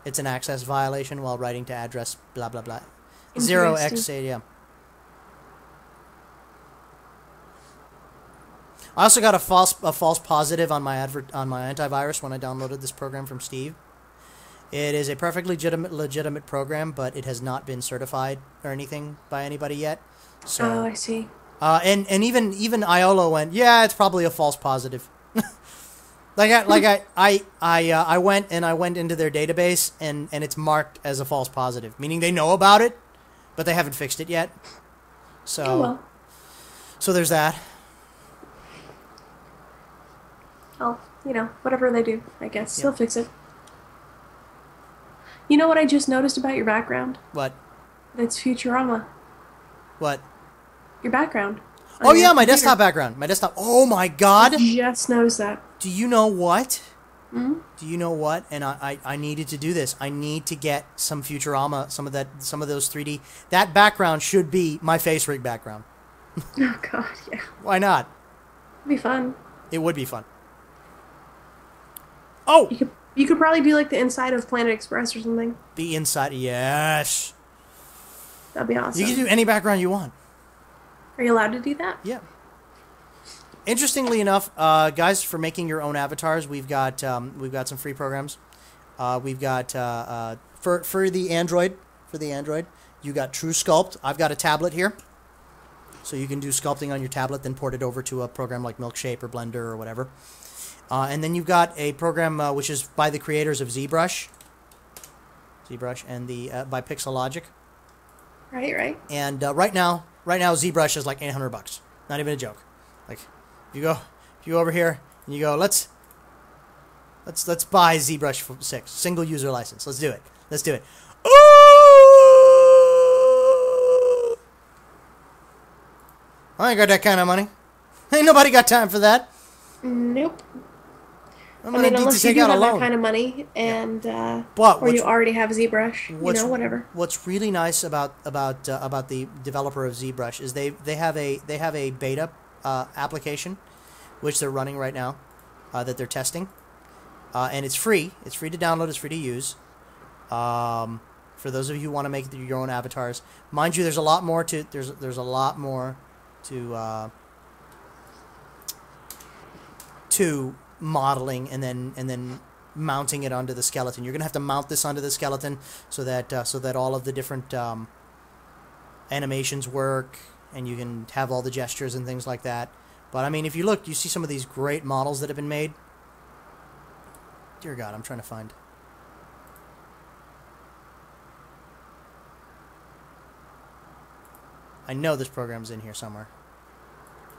It's an access violation while writing to address blah blah blah. 0x8, yeah. I also got a false positive on my antivirus when I downloaded this program from Steve. It is a perfectly legitimate program, but it has not been certified or anything by anybody yet. So, oh, I see. And even Iolo went, yeah, it's probably a false positive. I went into their database and it's marked as a false positive, meaning they know about it, but they haven't fixed it yet. So, oh, well. So there's that. I'll, whatever they do, I guess. Yep. They'll fix it. You know what I just noticed about your background? What? It's Futurama. What? Your background. Oh yeah, my computer. desktop background. My desktop. Oh my god. I just noticed that. Do you know what? Hmm? Do you know what? And I needed to do this. I need to get some Futurama, some of those 3D. That background should be my FaceRig background. Oh god, yeah. Why not? It'd be fun. It would be fun. Oh! You could probably do like the inside of Planet Express or something. The inside, yes. That'd be awesome. You can do any background you want. Are you allowed to do that? Yeah. Interestingly enough, guys, for making your own avatars, we've got some free programs. We've got for the Android, you got True Sculpt. I've got a tablet here, so you can do sculpting on your tablet, then port it over to a program like Milkshape or Blender or whatever. And then you've got a program which is by the creators of ZBrush, and the by Pixelogic. Right. And right now ZBrush is like $800. Not even a joke. Like, if you go over here and you go, let's buy ZBrush 6 single user license. Let's do it. Ooh! I ain't got that kind of money. Ain't nobody got time for that. Nope. I'm gonna need unless to you take do out a have loan. that kind of money, and But or you already have ZBrush, whatever. What's really nice about the developer of ZBrush is they have a beta application, which they're running right now, that they're testing, and it's free. It's free to download. It's free to use. For those of you who want to make your own avatars, mind you, there's a lot more to to modeling and then mounting it onto the skeleton. You're gonna have to mount this onto the skeleton so that all of the different animations work, and you can have all the gestures and things like that. But I mean, if you look, you see some of these great models that have been made. Dear God, I'm trying to find. I know this program's in here somewhere.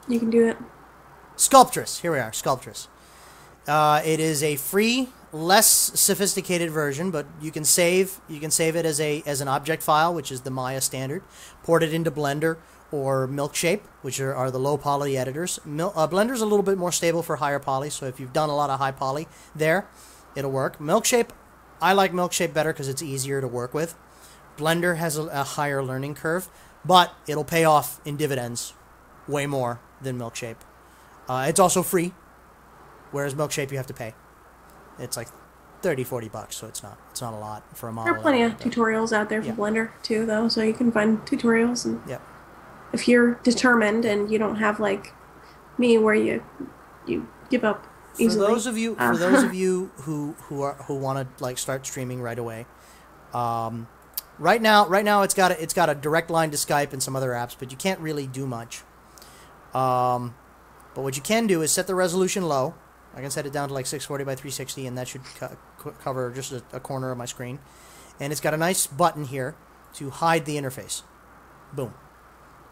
You can do it. Sculptress. Here we are, Sculptress. It is a free, less sophisticated version, but you can save it as an object file, which is the Maya standard. Port it into Blender or Milkshape, which are the low poly editors. Blender's a little bit more stable for higher poly, so if you've done a lot of high poly there, it'll work. Milkshape, I like Milkshape better because it's easier to work with. Blender has a higher learning curve, but it'll pay off in dividends way more than Milkshape. It's also free, whereas Milkshape you have to pay. It's like $30-40, so it's not a lot for a model. There are plenty of tutorials out there for Blender too, though, so you can find tutorials. And if you're determined and you don't have like me, where you give up easily. For those of you who want to like start streaming right away, right now it's got a direct line to Skype and some other apps, but you can't really do much. But what you can do is set the resolution low. I can set it down to like 640 by 360, and that should cover just a corner of my screen. And it's got a nice button here to hide the interface. Boom.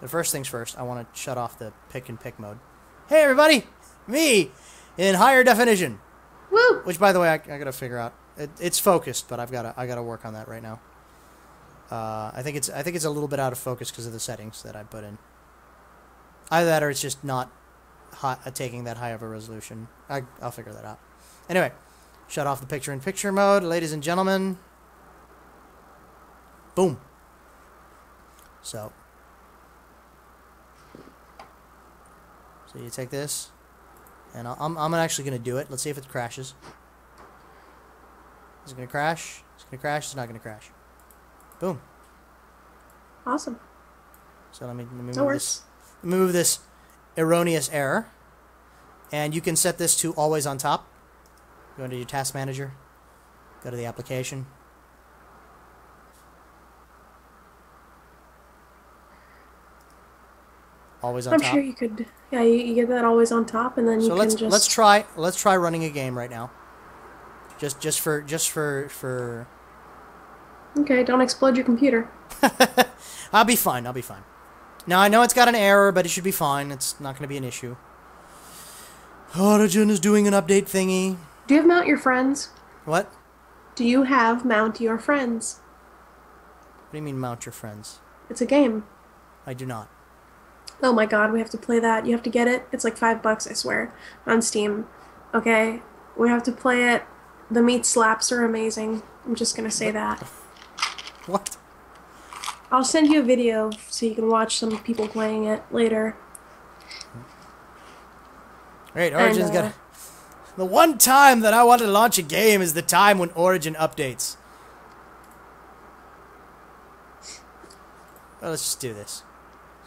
The first things first, I want to shut off the pick and pick mode. Hey everybody, me in higher definition. Woo! Which, by the way, I gotta figure out. It's focused, but I gotta work on that right now. I think it's a little bit out of focus because of the settings that I put in. Either that, or it's just not taking that high of a resolution. I'll figure that out. Anyway, shut off the picture-in-picture mode, ladies and gentlemen. Boom. So you take this, and I'm actually going to do it. Let's see if it crashes. Is it going to crash? It's going to crash. It's not going to crash. Boom. Awesome. So let me move this erroneous error, and you can set this to always on top. Go into your task manager, go to the application. Always on top. I'm sure you could. Yeah, you get that always on top, and then you can just. let's try running a game right now. Just for. Okay, don't explode your computer. I'll be fine. Now I know it's got an error, but it should be fine. It's not going to be an issue. Origin is doing an update thingy. Do you have Mount Your Friends? What? Do you have Mount Your Friends? What do you mean mount your friends? It's a game. I do not. Oh my god, we have to play that. You have to get it. It's like $5, I swear, on Steam. Okay? We have to play it. The meat slaps are amazing. I'm just gonna say that. What? I'll send you a video so you can watch some people playing it later. Great, Origin's got... The one time that I want to launch a game is the time when Origin updates. Well, let's just do this.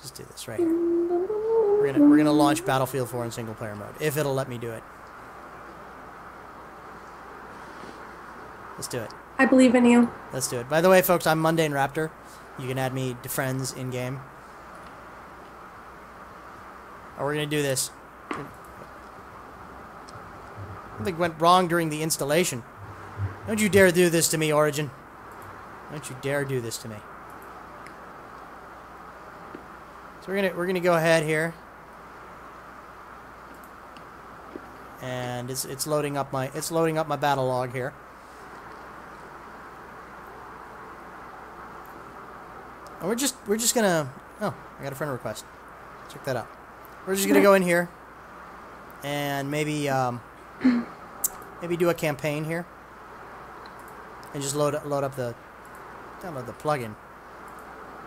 Just do this right here. We're gonna launch Battlefield 4 in single player mode, if it'll let me do it. Let's do it. I believe in you. Let's do it. By the way, folks, I'm Mundane Raptor. You can add me to friends in game. Oh, we're gonna do this. Something went wrong during the installation. Don't you dare do this to me, Origin. Don't you dare do this to me. So we're gonna go ahead here, and it's loading up my battle log here. And we're just gonna, oh, I got a friend request. Check that out. We're just gonna go in here and maybe maybe do a campaign here and just download the plugin.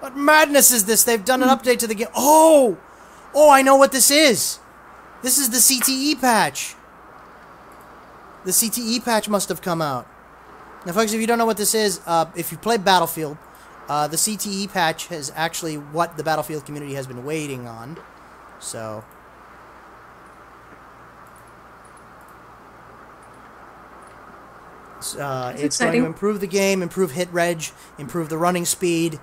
What madness is this? They've done an update to the game. Oh! Oh, I know what this is. This is the CTE patch. The CTE patch must have come out. Now, folks, if you don't know what this is, if you play Battlefield, the CTE patch is actually what the Battlefield community has been waiting on. So... it's going to improve the game, improve hit reg, improve the running speed,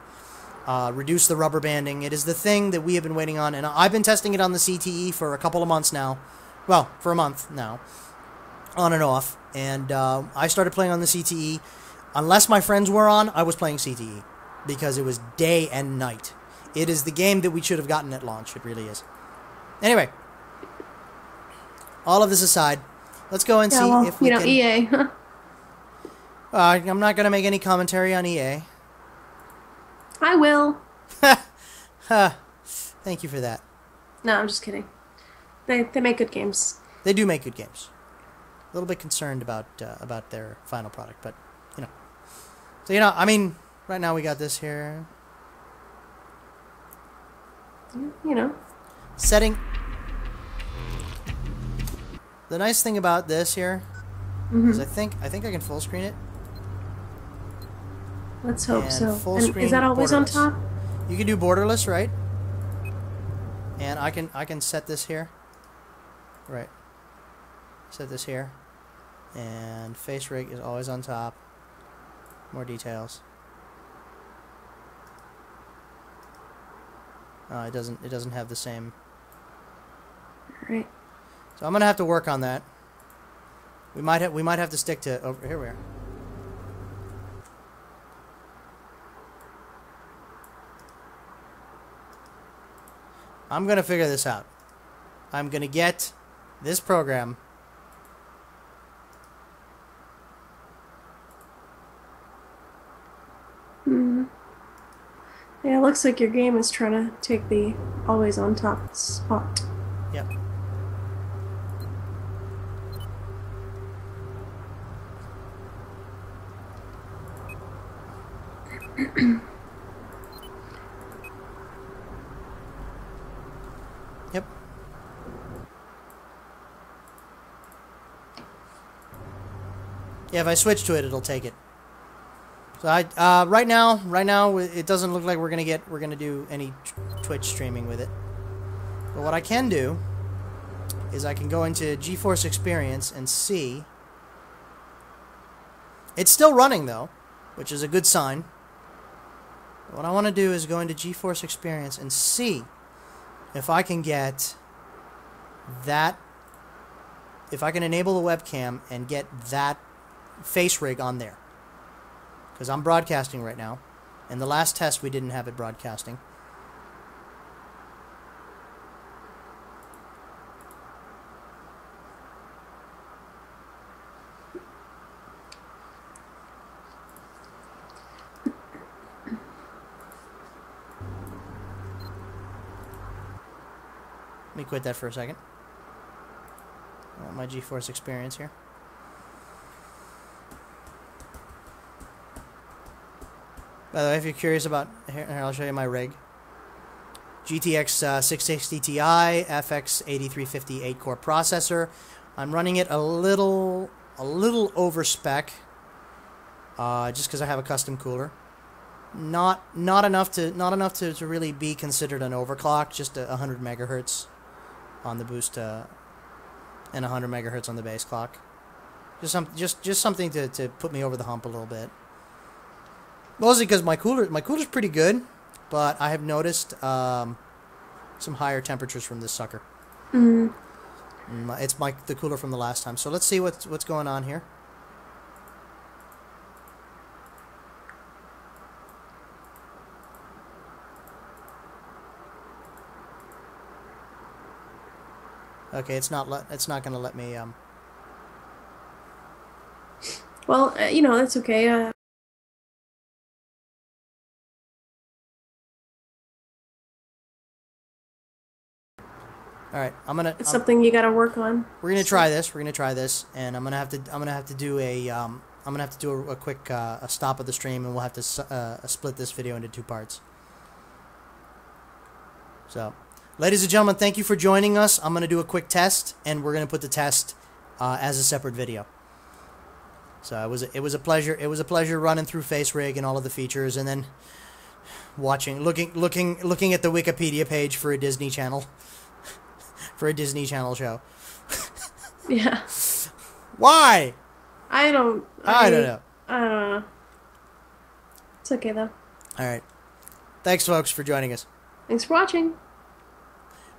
reduce the rubber banding. It is the thing that we have been waiting on, and I've been testing it on the CTE for a couple of months now. Well, for a month now, on and off. And I started playing on the CTE. Unless my friends were on, I was playing CTE because it was day and night. It is the game that we should have gotten at launch. It really is. Anyway, all of this aside, let's go and see if we can... EA. I'm not going to make any commentary on EA. I will. Thank you for that. No, I'm just kidding. They make good games. They do make good games. A little bit concerned about their final product, but, you know. So, you know, I mean, right now we got this here. You know. Setting. The nice thing about this here is I think I can full screen it. Let's hope so. Full and screen is that always borderless. on top? You can do borderless, right? And I can set this here. Right. Set this here. And FaceRig is always on top. More details. It doesn't have the same. Right. So I'm gonna have to work on that. We might have to stick to over here. We are. I'm gonna figure this out. I'm gonna get this program. Yeah, it looks like your game is trying to take the always on top spot. Yep. Yep. Yeah, if I switch to it, it'll take it. So right now it doesn't look like we're gonna do any Twitch streaming with it. But what I can do is I can go into GeForce Experience and see. It's still running though, which is a good sign. What I want to do is go into GeForce Experience and see if I can get that, if I can enable the webcam and get that FaceRig on there. Because I'm broadcasting right now. In the last test, we didn't have it broadcasting. me quit that for a second. I want my GeForce experience here. By the way, if you're curious about... Here, I'll show you my rig. GTX 660 Ti, FX 8350 8-core processor. I'm running it a little over spec, just because I have a custom cooler. Not enough to really be considered an overclock. Just 100 megahertz on the boost and 100 megahertz on the base clock. Just something to put me over the hump a little bit. Mostly because my cooler's pretty good, but I have noticed some higher temperatures from this sucker. Mm. It's the cooler from the last time. So let's see what's going on here. Okay, it's not going to let me. Well, you know, that's okay. All right, It's something you got to work on. We're gonna try this. We're gonna try this, and I'm gonna have to do a quick a stop of the stream, and we'll have to split this video into 2 parts. So, ladies and gentlemen, thank you for joining us. I'm gonna do a quick test, and we're gonna put the test as a separate video. So it was a pleasure. It was a pleasure running through FaceRig and all of the features, and then looking at the Wikipedia page for a Disney Channel. For a Disney Channel show. Yeah. Why? I don't know. I don't know. It's okay, though. All right. Thanks, folks, for joining us. Thanks for watching.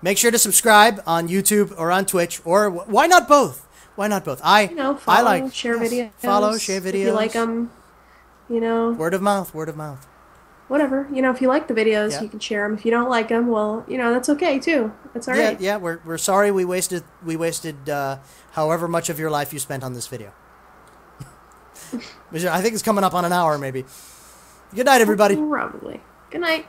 Make sure to subscribe on YouTube or on Twitch, or why not both? Why not both? Follow, share videos. Follow, share videos. If you like them, you know. Word of mouth, word of mouth. Whatever. You know, if you like the videos, you can share them. If you don't like them, well, you know, that's okay, too. That's all right. Yeah, we're sorry we wasted however much of your life you spent on this video. I think it's coming up on an hour, maybe. Good night, everybody. Probably. Good night.